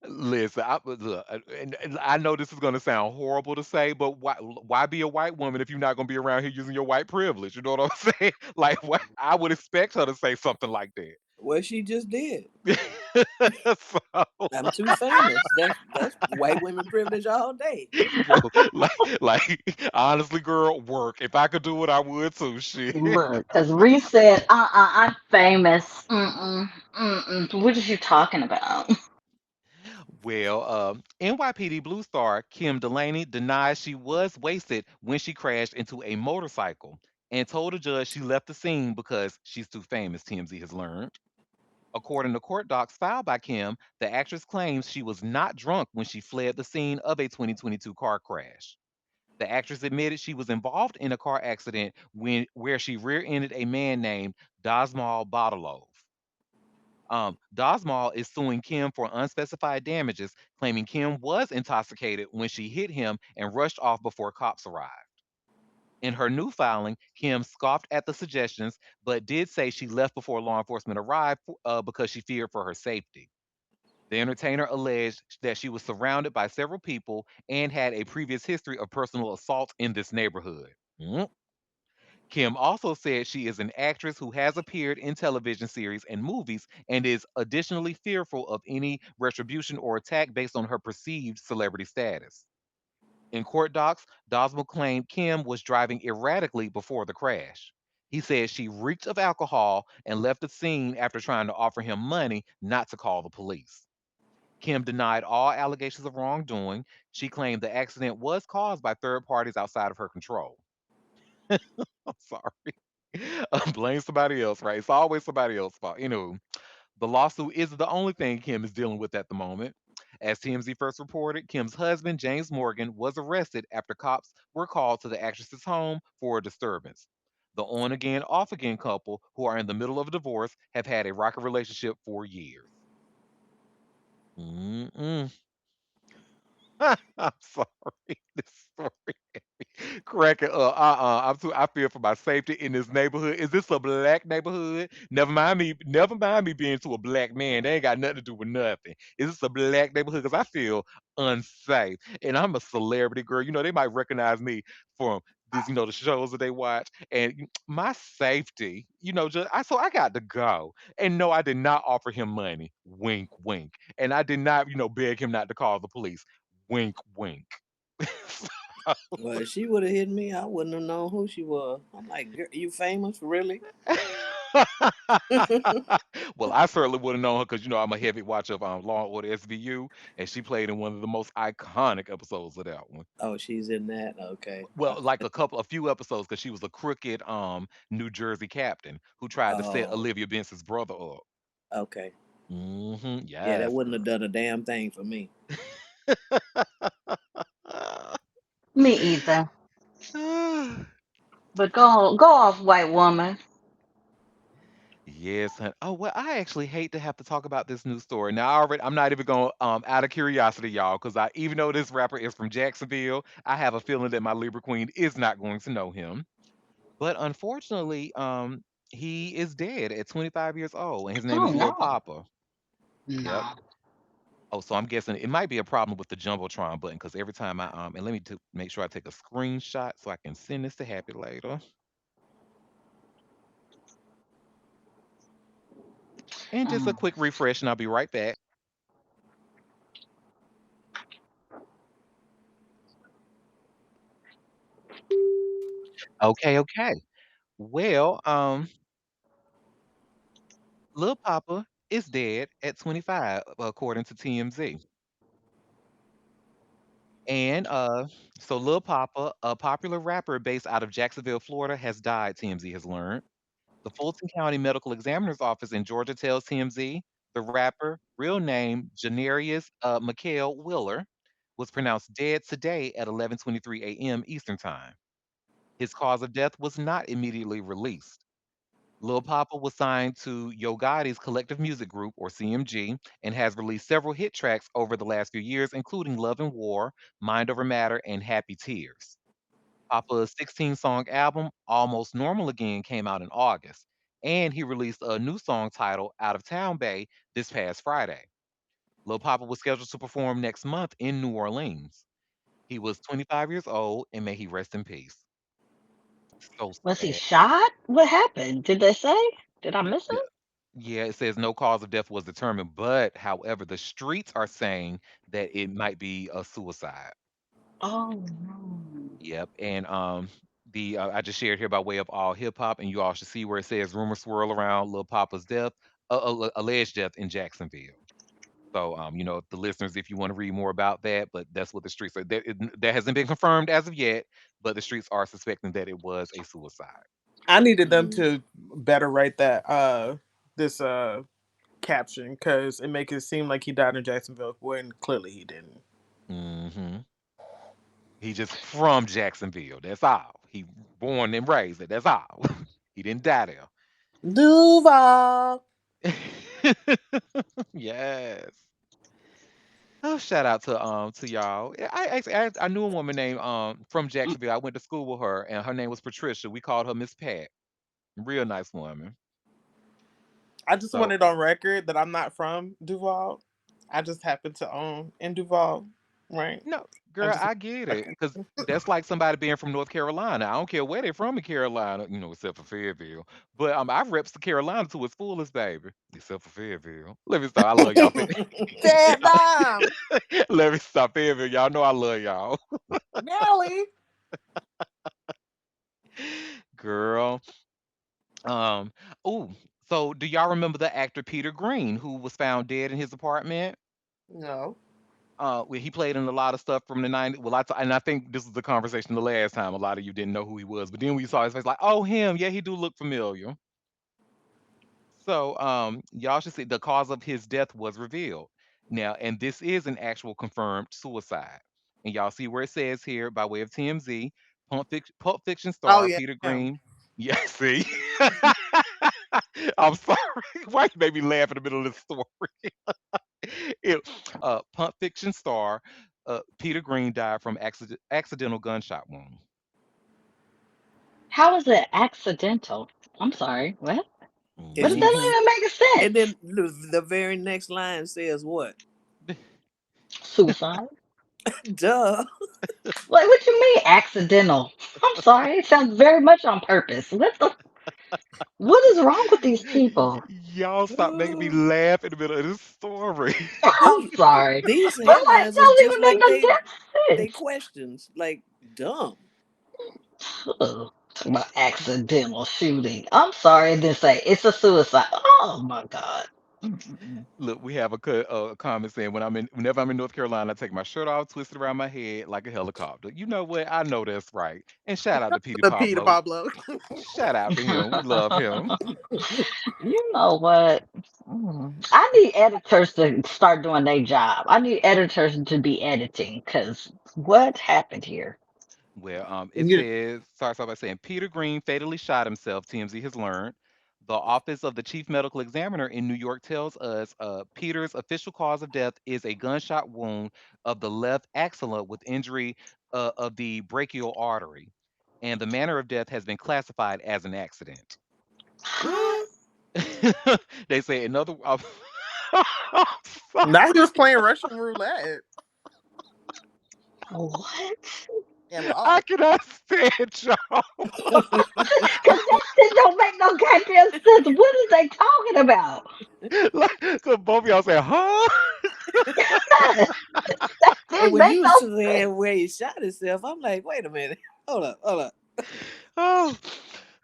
Listen, and I know this is going to sound horrible to say, but why be a white woman if you're not going to be around here using your white privilege? You know what I'm saying? Like, what I would expect her to say something like What she just did. that. So, I'm too famous. That's white women privilege all day. honestly, girl, work. If I could do it, I would too. Shit. Look, cause Reese said, I'm famous. Mm-mm, mm-mm. What is you talking about? Well, NYPD Blue Star Kim Delaney denies she was wasted when she crashed into a motorcycle and told the judge she left the scene because she's too famous, TMZ has learned. According to court docs filed by Kim, the actress claims she was not drunk when she fled the scene of a 2022 car crash. The actress admitted she was involved in a car accident where she rear-ended a man named Dazmal Badalov. Dazmal is suing Kim for unspecified damages, claiming Kim was intoxicated when she hit him and rushed off before cops arrived. In her new filing, Kim scoffed at the suggestions, but did say she left before law enforcement arrived because she feared for her safety. The entertainer alleged that she was surrounded by several people and had a previous history of personal assault in this neighborhood. Mm. Kim also said she is an actress who has appeared in television series and movies and is additionally fearful of any retribution or attack based on her perceived celebrity status. In court docs, Dosmal claimed Kim was driving erratically before the crash. He said she reeked of alcohol and left the scene after trying to offer him money not to call the police. Kim denied all allegations of wrongdoing. She claimed the accident was caused by third parties outside of her control. I'm sorry. Blame somebody else, right? It's always somebody else's fault. The lawsuit isn't the only thing Kim is dealing with at the moment. As TMZ first reported, Kim's husband, James Morgan, was arrested after cops were called to the actress's home for a disturbance. The on again, off again couple, who are in the middle of a divorce, have had a rocky relationship for years. Mm-mm. I'm sorry. This story cracking up. I feel for my safety in this neighborhood. Is this a black neighborhood? Never mind me. Never mind me being to a black man. They ain't got nothing to do with nothing. Is this a black neighborhood? Because I feel unsafe, and I'm a celebrity girl. They might recognize me from this. The shows that they watch, and my safety. So I got to go. And no, I did not offer him money. Wink, wink. And I did not, beg him not to call the police. Wink, wink. Well, if she would have hit me, I wouldn't have known who she was. I'm like, girl, you famous? Really? Well, I certainly would have known her because I'm a heavy watcher of Law and Order SVU, and she played in one of the most iconic episodes of that one. Oh, she's in that? Okay. Well, like a few episodes because she was a crooked New Jersey captain who tried to set Oh, Olivia Benson's brother up. okay. Yeah, that Yes. wouldn't have done a damn thing for me. Me either. But go off, white woman. Yes, hun. Oh well, I actually hate to have to talk about this new story. Now, I'm not even going out of curiosity, y'all, because I even though this rapper is from Jacksonville, I have a feeling that my Libra Queen is not going to know him. But unfortunately, he is dead at 25 years old, and his name Oh is Lil no. Papa. Yep. No. Oh, so I'm guessing it might be a problem with the Jumbotron button because every time and let me make sure I take a screenshot so I can send this to Happy later. And just a Mm. quick refresh, and I'll be right back. Okay, okay. Well, Lil Papa is dead at 25, according to TMZ. And so Lil Papa, a popular rapper based out of Jacksonville, Florida, has died, TMZ has learned. The Fulton County Medical Examiner's Office in Georgia tells TMZ the rapper, real name Janarius Mikael Willer, was pronounced dead today at 11:23 a.m. Eastern Time. His cause of death was not immediately released. Lil Papa was signed to Yo Gotti's Collective Music Group, or CMG, and has released several hit tracks over the last few years, including Love and War, Mind Over Matter, and Happy Tears. Papa's 16-song album, Almost Normal Again, came out in August, and he released a new song titled Out of Town Bay this past Friday. Lil Papa was scheduled to perform next month in New Orleans. He was 25 years old, and may he rest in peace. So Was he sad. shot? What happened? Did they say? Did I miss him? Yeah, it says no cause of death was determined, but however, the streets are saying that it might be a suicide. Oh no. Yep, and the I just shared here by way of all hip hop, and you all should see where it says rumors swirl around Lil Papa's death, alleged death in Jacksonville. So, the listeners, if you want to read more about that, but that's what the streets are. That hasn't been confirmed as of yet, but the streets are suspecting that it was a suicide. I needed them Mm. to better write that this caption because it makes it seem like he died in Jacksonville when clearly he didn't. Hmm. He just from Jacksonville. That's all. He born and raised it. That's all. He didn't die Duval. there. Yes. Oh, shout out to y'all. Yeah, I knew a woman named from Jacksonville. I went to school with her, and her name was Patricia. We called her Miss Pat. Real nice woman. I just So wanted on record that I'm not from Duval. I just happen to own in Duval, right? no, I girl, just I get it, record. cause that's like somebody being from North Carolina. I don't care where they from in Carolina, except for Fayetteville. But I reps the Carolina to its fullest, baby. Except for Fayetteville. Let me stop. I love y'all. Dead Dom, Let me stop Fayetteville. Y'all know I love y'all. Nelly. Girl. Um. Oh. So, do y'all remember the actor Peter Green, who was found dead in his apartment? No. He played in a lot of stuff from the '90s. Well, and I think this was the conversation the last time. A lot of you didn't know who he was, but then we saw his face, like, oh, him. Yeah, he do look familiar. So, y'all should see the cause of his death was revealed now, and this is an actual confirmed suicide. And y'all see where it says here by way of TMZ, Pulp Fiction Oh star yeah, Peter him. Green. Yeah, see. I'm sorry. Why you made me laugh in the middle of the story? It, Pulp Fiction star Peter Green died from accidental gunshot wound. How is it accidental? I'm sorry. What? What It's does that Hmm. even make and sense? then the very next line says what? Suicide? Duh. Like, what you mean accidental? I'm sorry. It sounds very much on purpose. What is wrong with these people? Y'all stop making me laugh in the middle of this story. I'm sorry. These But like, headlines is don't just even make like no damn they sense. questions, like dumb. Ugh. Talking about accidental shooting. I'm sorry, it didn't say it's a suicide. Oh my God. Mm-mm-mm. Look, we have a comment saying whenever I'm in North Carolina, I take my shirt off, twist it around my head like a helicopter. You know what? I know that's right. And shout out to Petey The Peter Pablo. Pablo. Shout out to him. We love him. You know what? I need editors to start doing their job. I need editors to be editing because what happened here? Well, it You says starts off by saying Peter Green fatally shot himself. TMZ has learned. The Office of the Chief Medical Examiner in New York tells us Peter's official cause of death is a gunshot wound of the left axilla with injury of the brachial artery, and the manner of death has been classified as an accident. Huh? They say another. now he was playing Russian roulette What? and I lost. cannot stand y'all. Because that shit don't make no goddamn sense. What is they talking about? Like, 'cause both of y'all say, huh? That And didn't when make you no was sense. saying where he shot himself, I'm like, wait a minute, hold up, hold up. Oh.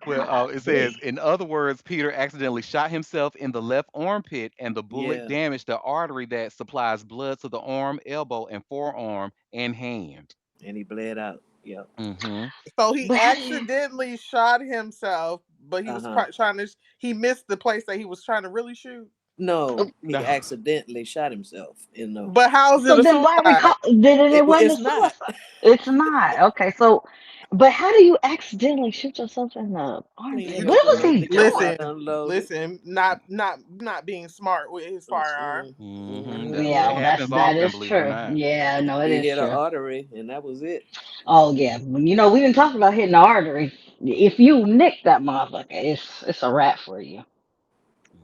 Well, it says, Golly. in other words, Peter accidentally shot himself in the left armpit, and the bullet Yeah, damaged the artery that supplies blood to the arm, elbow, and forearm and hand. and he bled out. Yep. Hmm. So he But how do you? accidentally shot himself, but he Uh was huh. trying to. He missed the place that he was trying to really shoot. No, he No. accidentally shot himself in the. But how is it So a then why we call? suicide? Then it wasn't a It's not. suicide. It's not okay. So, but how do you accidentally shoot yourself in the armpit? Cleaning You What up and was he leaving your doing? car listen, unloaded. listen. Not being smart with his firearm. Hmm. Mm-hmm. It Yeah, happens that often, is believe it or true. not. Yeah, no, it He is hit an true. artery, and that was it. Oh yeah, you know we didn't talk about hitting the artery. If you nick that motherfucker, it's a wrap for you.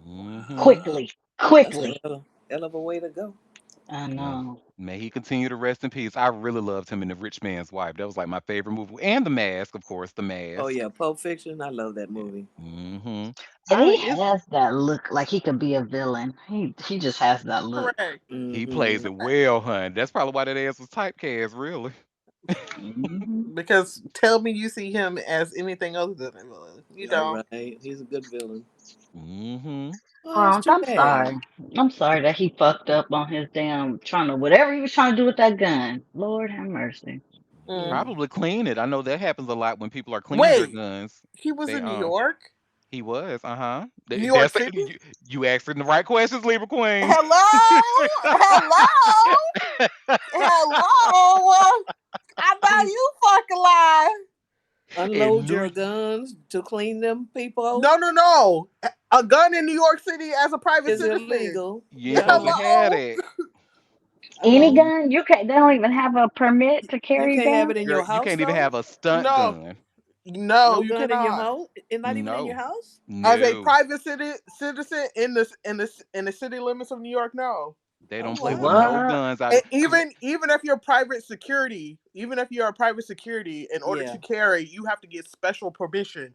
Hmm. Quickly, That's a quickly. hell of a way to go. I Well, know. may he continue to rest in peace. I really loved him in The Rich Man's Wife. That was like my favorite movie. And The Mask, of course, The Oh Mask. yeah, Pulp Fiction. I love that movie. Hmm. And he It's has that look like he could be a villain. He just has that look. Correct. He plays Mm-hmm. it well, hun. That's probably why that ass was typecast, really. Hmm. Because tell me you see him as anything other than a villain. You All don't. right, he's a good villain. Hmm. Oh, it's Prompt. too I'm bad. sorry. I'm sorry that he fucked up on his damn trying to whatever he was trying to do with that gun. Lord have mercy. Mm. Mm. Probably clean it. I know that happens a lot when people are cleaning their Wait, guns. he was They in New York, he was, uh-huh. New York That's City. You asking the right questions, Libra Queen. Hello, hello, hello. I know He's you fucking lying. in unload New your guns to clean them people No, no, no. A gun in New York City as a private is citizen. illegal. you ain't supposed to Yeah. have Hello. that. Any Hello. You, gun you can't. They don't even have a permit to You carry a can't have gun. it in girl, your you house can't even though. have a stunt No, gun. no, No you gun in your cannot. home, and not even in your No. house. As a No. private citizen in the city limits of New York, no. They Oh don't play with no wow. What? guns out And there. Cause even if you're private security, even if you're a private security, in order Yeah. to carry, you have to get special permission.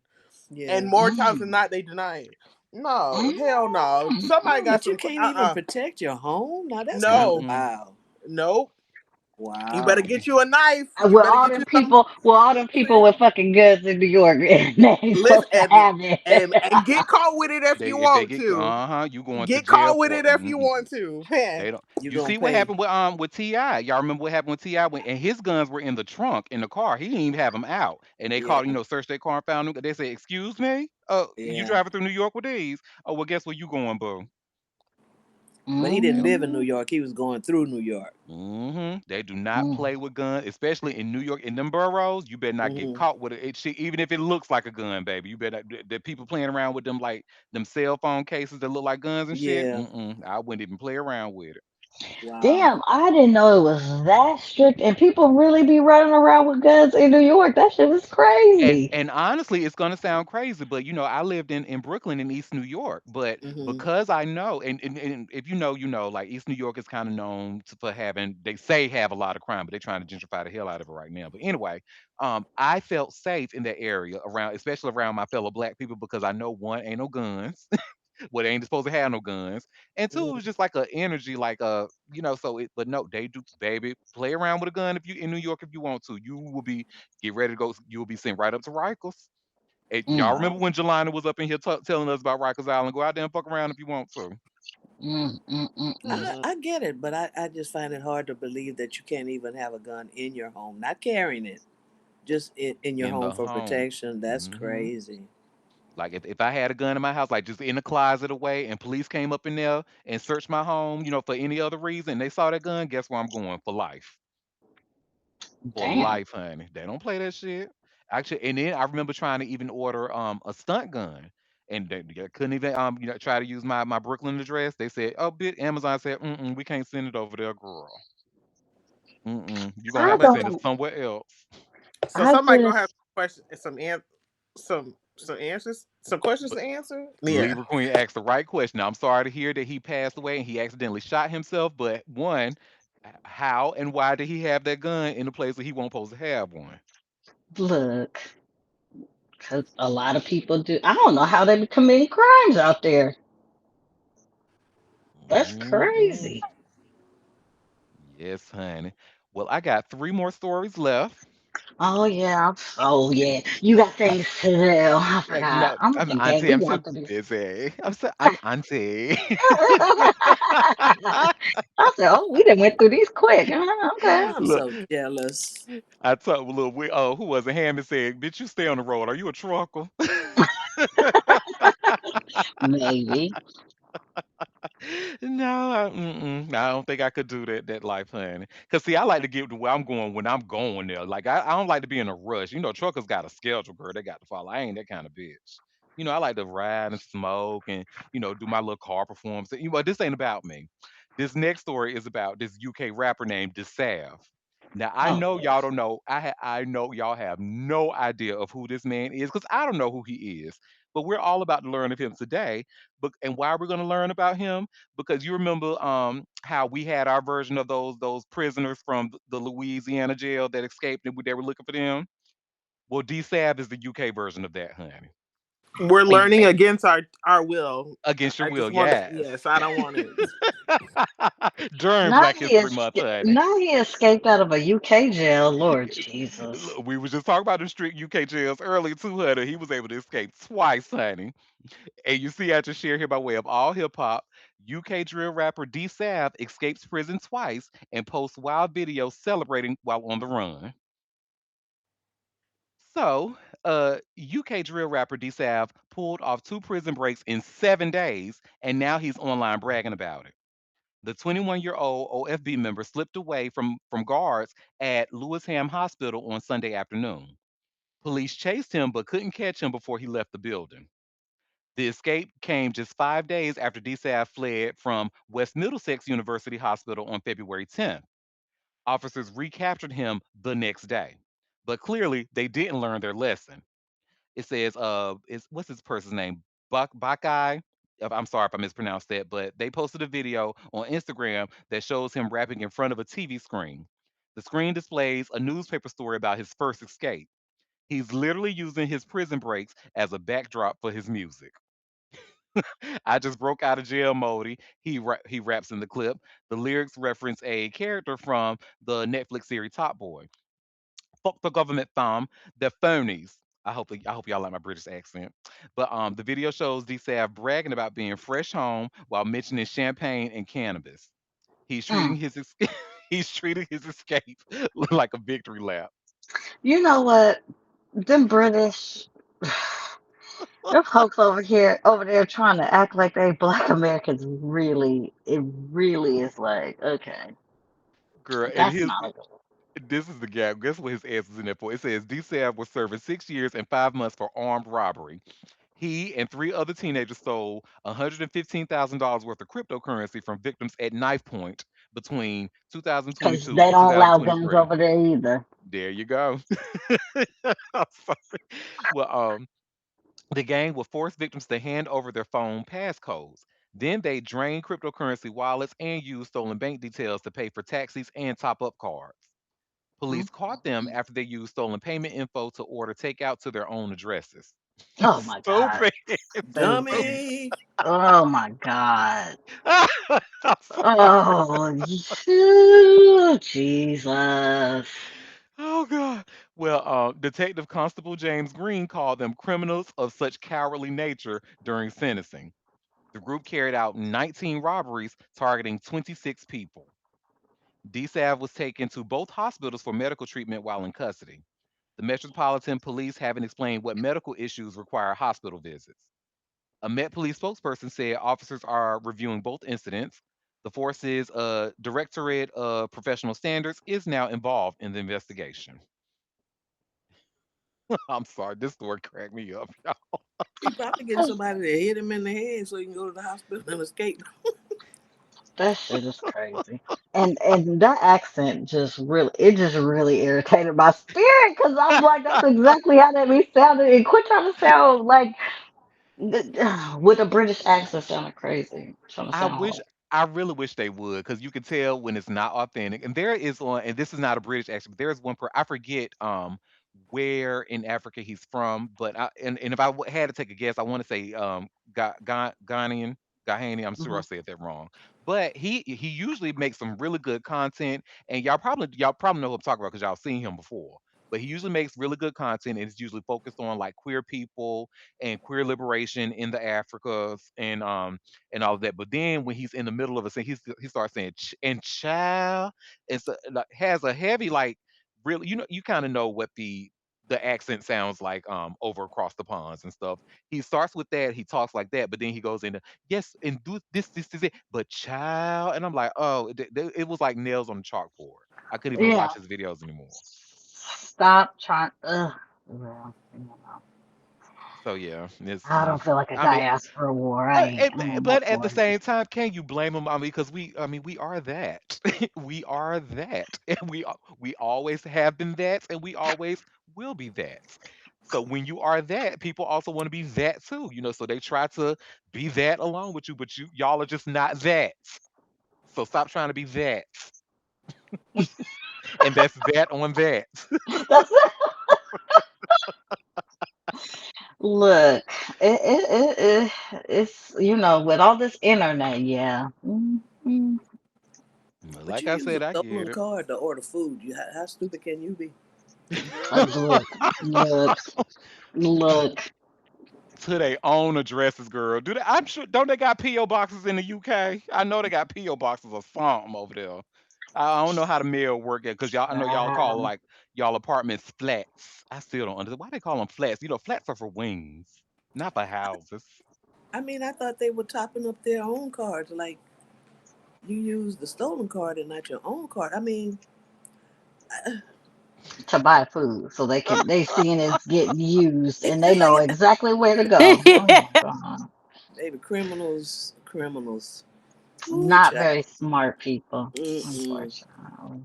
And Yeah. more times than Mm. not, they deny it. No, hell no. Mm. Somebody got But you some. can't even protect your home. Now that's kind of No, mm-mm. wow. nope. You better Wow. get you a knife. You Well, better all get them you some. people, well, all them people with fucking guns in New York, they ain't Listen supposed to have it. and get caught with it if They you if they want get to. you going to Get jail caught with for it it. if you want to, man. They don't. You You gonna see what pay? happened with Ti? Y'all remember what happened with Ti when and his guns were in the trunk in the car. He didn't even have them out, and they Yeah. called searched their car and found them. They said, "Excuse me, you Yeah. driving through New York with these? Oh well, guess where you going, boo? But he didn't Yep. live in New Mm-hmm. York. He was going through New York. They do not Mm. play with guns, especially in New York. In them boroughs, you better not get Hmm. caught with it. Even if it looks like a gun, baby. You better. The people playing around with them like them cell phone cases that look like guns and shit. Yeah. I wouldn't even play around with it. Wow. Damn, I didn't know it was that strict, and people really be running around with guns in New York. That shit is crazy. And honestly, it's gonna sound crazy, but I lived in Brooklyn in East New York. But Hmm. because I know, and if like East New York is kind of known for having, they say have a lot of crime, but they're trying to gentrify the hell out of it right now. But anyway, I felt safe in that area around, especially around my fellow black people, because I know one, ain't no guns. Well, they ain't supposed to have no guns. And two, it was Hmm. just like a energy, like so but no, they do, baby, play around with a gun if you in New York if you want to. You will be get ready to go. You will be sent right up to Rikers. And y'all Mm, remember Wow. when Jelena was up in here telling us about Rikers Island? Go out there and fuck around if you want to. mm, mm, mm, mm. I, Mm-mm. I get it, but I just find it hard to believe that you can't even have a gun in your home, not carrying it, just in your In home the for home. protection. That's hmm crazy. Like if I had a gun in my house, like just in the closet away, and police came up in there and searched my home, for any other reason, they saw that gun, guess where I'm going? For life. For Damn. life, honey. They don't play that shit. Actually, and then I remember trying to even order a stunt gun. And they couldn't even try to use my Brooklyn address. They said, "Oh, bit." Amazon said, we can't send it over there, girl. You're gonna I have to send it don't. somewhere else." So I somebody gonna have just some answers, some questions But to answer. Yeah. Libra Queen asked the right question. Now, I'm sorry to hear that he passed away and he accidentally shot himself. But one, how and why did he have that gun in a place where he won't supposed to have one? look, because a lot of people do. I don't know how they be committing crimes out there. That's Mm-mm. crazy. Yes, honey. Well, I got three more stories left. Oh yeah. Oh yeah. You got things to do. I forgot. No, I'm I'm like, dang, auntie. we I'm so going through this. busy. I'm auntie. I said, oh, we done went through these quick. Okay. I'm Look, so jealous. I told little oh, who was it? Hammond said, "Bitch, you stay on the road. Are you a trucker?" Maybe. No, I don't think I could do that life, honey. Cause see, I like to get to where I'm going when I'm going there. Like I don't like to be in a rush. Truckers got a schedule, girl. They got to follow. I ain't that kind of bitch. I like to ride and smoke and do my little car performance. This ain't about me. This next story is about this UK rapper named Desav. Now I Oh know Lord. y'all don't know. I know y'all have no idea of who this man is because I don't know who he is. But we're all about to learn of him today. But and why we're going to learn about him? Because you remember how we had our version of those prisoners from the Louisiana jail that escaped and they were looking for them. Well, DSAB is the UK version of that, honey. We're And, learning against our will. against your I will, just want to. yes. Yes, I don't want it. During Now Black he History Month, honey. now he escaped out of a UK jail. Lord Jesus. Look, we was just talking about the strict UK jails earlier too, honey. He was able to escape twice, honey. And you see, I just share here by way of all hip hop, UK drill rapper D Sav escapes prison twice and posts wild videos celebrating while on the run. So, UK drill rapper DSav pulled off two prison breaks in 7 days, and now he's online bragging about it. The 21-year-old OFB member slipped away from guards at Lewisham Hospital on Sunday afternoon. Police chased him but couldn't catch him before he left the building. The escape came just 5 days after DSav fled from West Middlesex University Hospital on February 10th. Officers recaptured him the next day. But clearly, they didn't learn their lesson. It says, what's this person's name? Buckeye. I'm sorry if I mispronounced that, but they posted a video on Instagram that shows him rapping in front of a TV screen. The screen displays a newspaper story about his first escape. He's literally using his prison breaks as a backdrop for his music. I just broke out of jail mode. He raps in the clip. The lyrics reference a character from the Netflix series Top Boy. Fuck the government thumb, they're phonies. I hope y'all like my British accent. But the video shows DSav bragging about being fresh home while mentioning champagne and cannabis. He's treating Mm. his he's treating his escape like a victory lap. You know what? Them British, them folks over there trying to act like they black Americans really, it really is like, okay, Girl, and that's his not a good. this is the gap. Guess what his answer's in there for? It says DSav was serving 6 years and 5 months for armed robbery. He and three other teenagers stole $115,000 worth of cryptocurrency from victims at knife point between Because 2022 they and don't allow guns 2023. over there either. There you go. I'm sorry. Well, the gang will force victims to hand over their phone passcodes. Then they drain cryptocurrency wallets and use stolen bank details to pay for taxis and top up cards. Mm, Police caught them mm. after they used stolen payment info to order takeout to their own addresses. Oh my God. Stupid. Stupid. Stupid. Dummy. Oh my God. I'm sorry. Oh, phew, Jesus. Oh God. Well, Detective Constable James Green called them criminals of such cowardly nature during sentencing. The group carried out 19 robberies targeting 26 people. DSav was taken to both hospitals for medical treatment while in custody. The Metropolitan Police haven't explained what medical issues require hospital visits. A Met Police spokesperson said officers are reviewing both incidents. The force's Directorate of Professional Standards is now involved in the investigation. I'm sorry, this story cracked me up, y'all. He probably getting somebody to hit him in the head so he can go to the hospital and escape. That shit is crazy. And that accent just really, it just really irritated my spirit because I'm like, that's exactly how they be sounding. And quit trying to sound like with a British accent sounding crazy. Trying to I sound wish like, I really wish they would, because you can tell when it's not authentic. And there is one, and this is not a British accent, but there is one per I forget where in Africa he's from, but and if had to take a guess, I want to say Ghanaian, Ghanaian. I'm sure I mhm. said that wrong, but he usually makes some really good content, and y'all probably know who I'm talking about because y'all seen him before. But he usually makes really good content, and it's usually focused on like queer people and queer liberation in the Africas and all of that. But then when he's in the middle of a scene, he starts saying and child, and so like, has a heavy like really, you kind of know what the accent sounds like over across the ponds and stuff. He starts with that, he talks like that, but then he goes into yes and do this is it, but child, and I'm like, oh, it was like nails on the chalkboard. I couldn't even Yeah. watch his videos anymore. Stop trying. Ugh. Well, you know, So yeah, I don't feel like a I guy mean, asked for a war. I ain't but up at the for it. same time, can you blame them? I mean, because we are that. We are that. And we always have been that, and we always will be that. So when you are that, people also want to be that too, so they try to be that along with you, but y'all are just not that. So stop trying to be that. And that's that on that. That's look. It's with all this internet. Yeah. Mm-hmm. But But like you I use a said, I get stolen it. card to order food. How stupid can you be? Look, look, look. To their own addresses, girl. Do they? I'm sure. Don't they got PO boxes in the UK? I know they got PO boxes or something over there. I don't know how the mail work it because y'all. I know y'all call Child. like y'all apartments flats. I still don't understand why they call them flats. You know, flats are for wings, not for houses. I mean, I thought they were topping up their own cards. Like you use the stolen card and not your own card. I mean, To buy food so they seeing it's getting used and they know exactly where to go. Oh my god. baby, criminals, criminals. Ooh, Not child. very smart people, Mm-mm. unfortunately.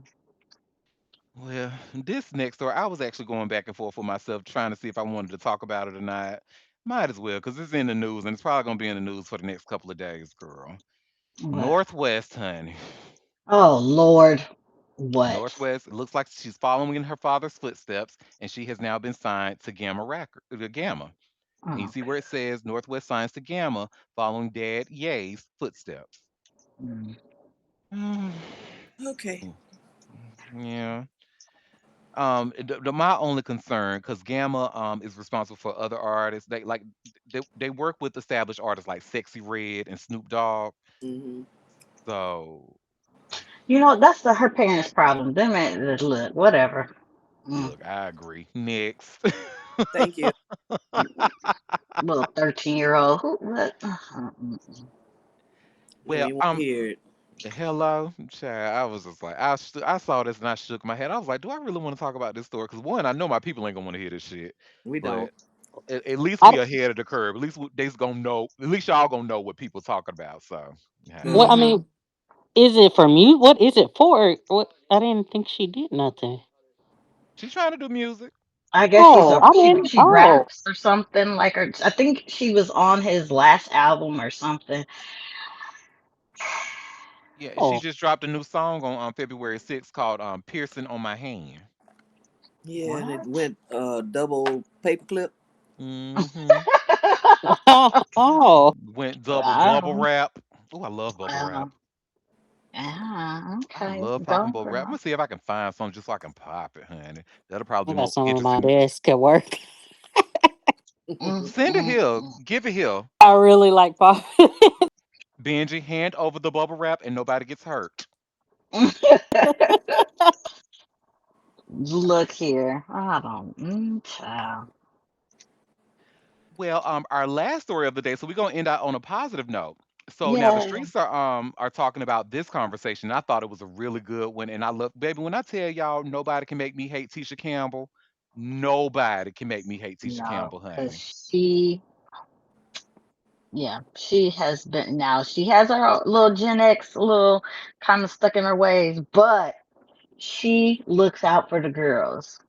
Well, this next story, I was actually going back and forth with myself, trying to see if I wanted to talk about it or not. Might as well, because it's in the news, and it's probably gonna be in the news for the next couple of days, girl. What? Northwest, honey. Oh Lord. What? Northwest. It looks like she's following in her father's footsteps, and she has now been signed to Gamma Record, the Gamma. And you Oh, see where it says Northwest signs to Gamma, following Dad Ye's footsteps. mm. Mm, Okay. yeah. My only concern, because Gamma is responsible for other artists. They work with established artists like Sexy Red and Snoop Dogg. Mm-hmm. So You know, that's her parents' problem. Them look, whatever. Mm. look, I agree. Next. Thank you. Little 13-year-old. Who what? You don't Well, even want to hear it. hello, child. I was just like, I saw this and I shook my head. I was like, do I really want to talk about this story? Because one, I know my people ain't gonna want to hear this shit, We don't. but at least I, we ahead of the curve. At least they's gonna know. At least y'all gonna know what people talking about. So, hey, what I Mm-hmm. mean, is it for mute? What is it for? What I didn't think she did nothing. she's trying to do music. I guess Oh, I didn't. she Oh, raps or something like her. I think she was on his last album or something. Yeah, she oh, just dropped a new song on February 6th called "Piercing on My Hand." Yeah, and it What? went double paperclip. Mm-hmm. oh. Went double bubble Wow. wrap. Oh, I love bubble wrap. Wow. Ah, I okay. love popping Go bubble wrap. I'm girl. gonna see if I can find some just so I can pop it, honey. That'll probably I be got more some on my interesting. desk at work. Mm, Send it mm, here. mm. Give it here. I really like pop. Benji, hand over the bubble wrap and nobody gets hurt. Look here. I don't. Child. Well, our last story of the day, so we're gonna end out on a positive note. So now the Yeah. streets are talking about this conversation. I thought it was a really good one, and I love, baby. When I tell y'all, nobody can make me hate Tisha Campbell. Nobody can make me hate Tisha No, Campbell, because honey. she has been now. She has her little Gen X, little kind of stuck in her ways, but she looks out for the girls.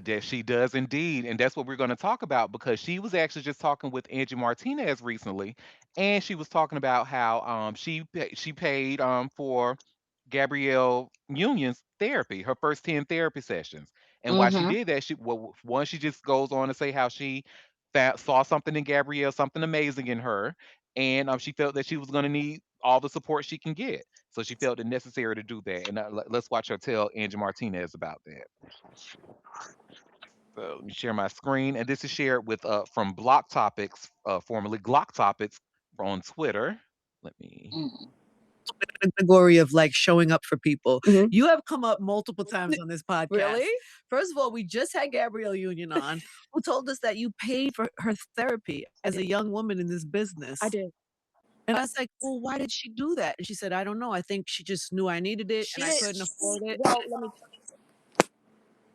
That she does indeed, and that's what we're going to talk about because she was actually just talking with Angie Martinez recently, and she was talking about how she paid for Gabrielle Union's therapy, her first 10 therapy sessions, and why she Mm-hmm. did that. One, she just goes on to say how she saw something in Gabrielle, something amazing in her, and she felt that she was going to need all the support she can get, so she felt it necessary to do that. And let's watch her tell Angie Martinez about that. So let me share my screen, and this is shared with from Block Topics, formerly Glock Topics, on Twitter. Let me. Mm. Category of like showing up for people. Mhm. You have come up multiple times on this podcast. Really? First of all, we just had Gabrielle Union on, who told us that you paid for her therapy as a young woman in this business. I did. And I was like, well, why did she do that? And she said, I don't know. I think she just knew I needed it She and I did. couldn't afford it. Well, let me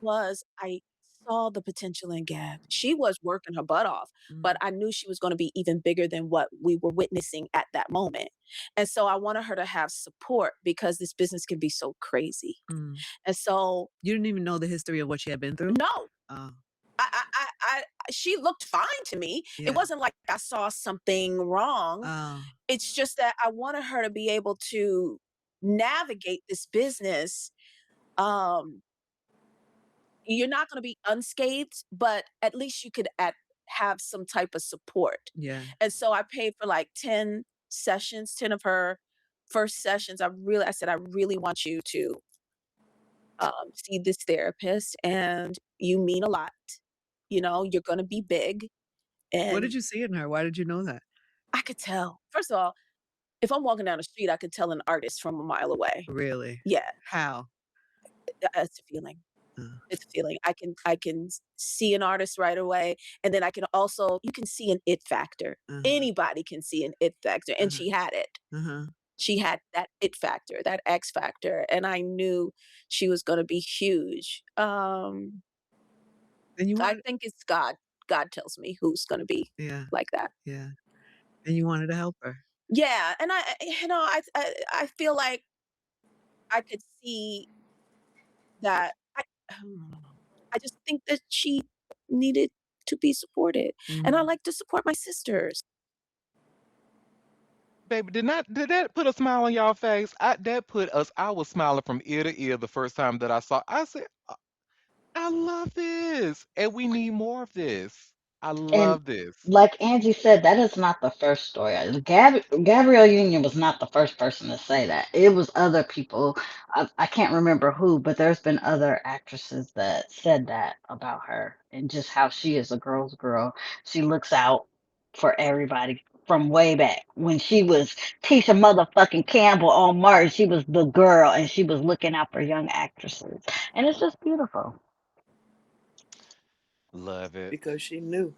was I saw the potential in Gab. She was working her butt off, but Mm, I knew she was going to be even bigger than what we were witnessing at that moment. And so I wanted her to have support because this business can be so crazy. mm. And so You didn't even know the history of what she had been through? no, Oh, I she looked fine to me. yeah. It wasn't like I saw something wrong. Oh, It's just that I wanted her to be able to navigate this business. Um, you're not going to be unscathed, but at least you could have some type of support. yeah. And so I paid for like 10 sessions, 10 of her first sessions. I said, I really want you to see this therapist and you mean a lot. You know, you're going to be big. What And did you see in her? Why did you know that? I could tell, first of all, If I'm walking down the street, I could tell an artist from a mile away. Really? Yeah, How? it's a feeling. Uh, It's a feeling. I can see an artist right away, and then I can also you can see an it factor. uh-huh, Anybody can see an it factor, and uh-huh, she had it. uh-huh. She had that it factor, that X factor, and I knew she was gonna be huge. Then you I wanted, think it's God. God tells me who's gonna be yeah, like that. yeah. And you wanted to help her. Yeah, and I feel like I could see that I just think that she needed to be supported, and I Mhm. like to support my sisters. Baby, did that put a smile on y'all face? That put us. I was smiling from ear to ear the first time that I saw. I said, I love this, and we need more of this. I And love this. like Angie said, that is not the first story. Gabrielle Union was not the first person to say that. It was other people. I can't remember who, but there's been other actresses that said that about her and just how she is a girl's girl. She looks out for everybody from way back when she was Tisha motherfucking Campbell on Mars. She was the girl and she was looking out for young actresses. And it's just beautiful. Love it. because she knew.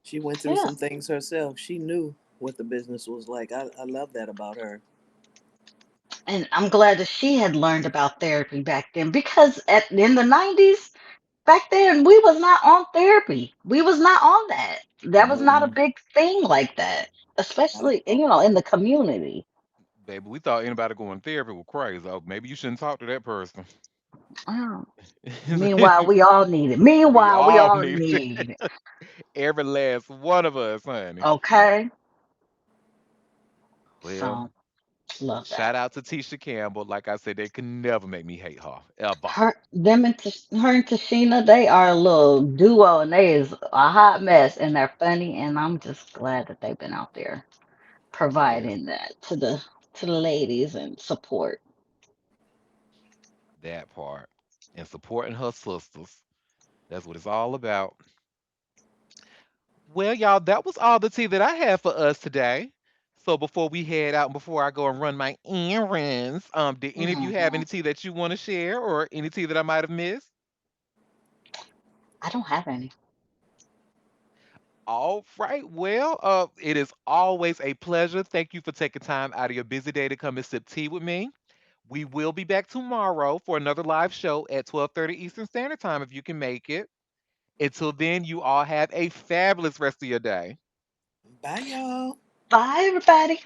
She went through Yeah. some things herself. She knew what the business was like. I love that about her. And I'm glad that she had learned about therapy back then because in the 90s, back then, we was not on therapy. We was not on that. That was Nope, not a Mm, big thing like that, not at especially, all. in the community. baby, we thought anybody going therapy was crazy. Oh, maybe you shouldn't talk to that person. Oh. Meanwhile, we all need it. We Meanwhile, we all all need it. need it. Every last one of us, honey. Okay? Well, So, love that. shout out to Tisha Campbell. Like I said, they can never make me hate her ever. Her and Tashina, they are a little duo and they is a hot mess and they're funny and I'm just glad that they've been out there Yes, providing that to the ladies and support. that part. And supporting her sisters. That's what it's all about. Well, y'all, that was all the tea that I had for us today. So before we head out and before I go and run my errands, did any of you have Hmm. any tea that you want to share or any tea that I might have missed? I don't have any. All right. Well, it is always a pleasure. Thank you for taking time out of your busy day to come and sip tea with me. We will be back tomorrow for another live show at 12:30 Eastern Standard Time if you can make it. Until then, you all have a fabulous rest of your day. Bye, y'all. Bye, everybody.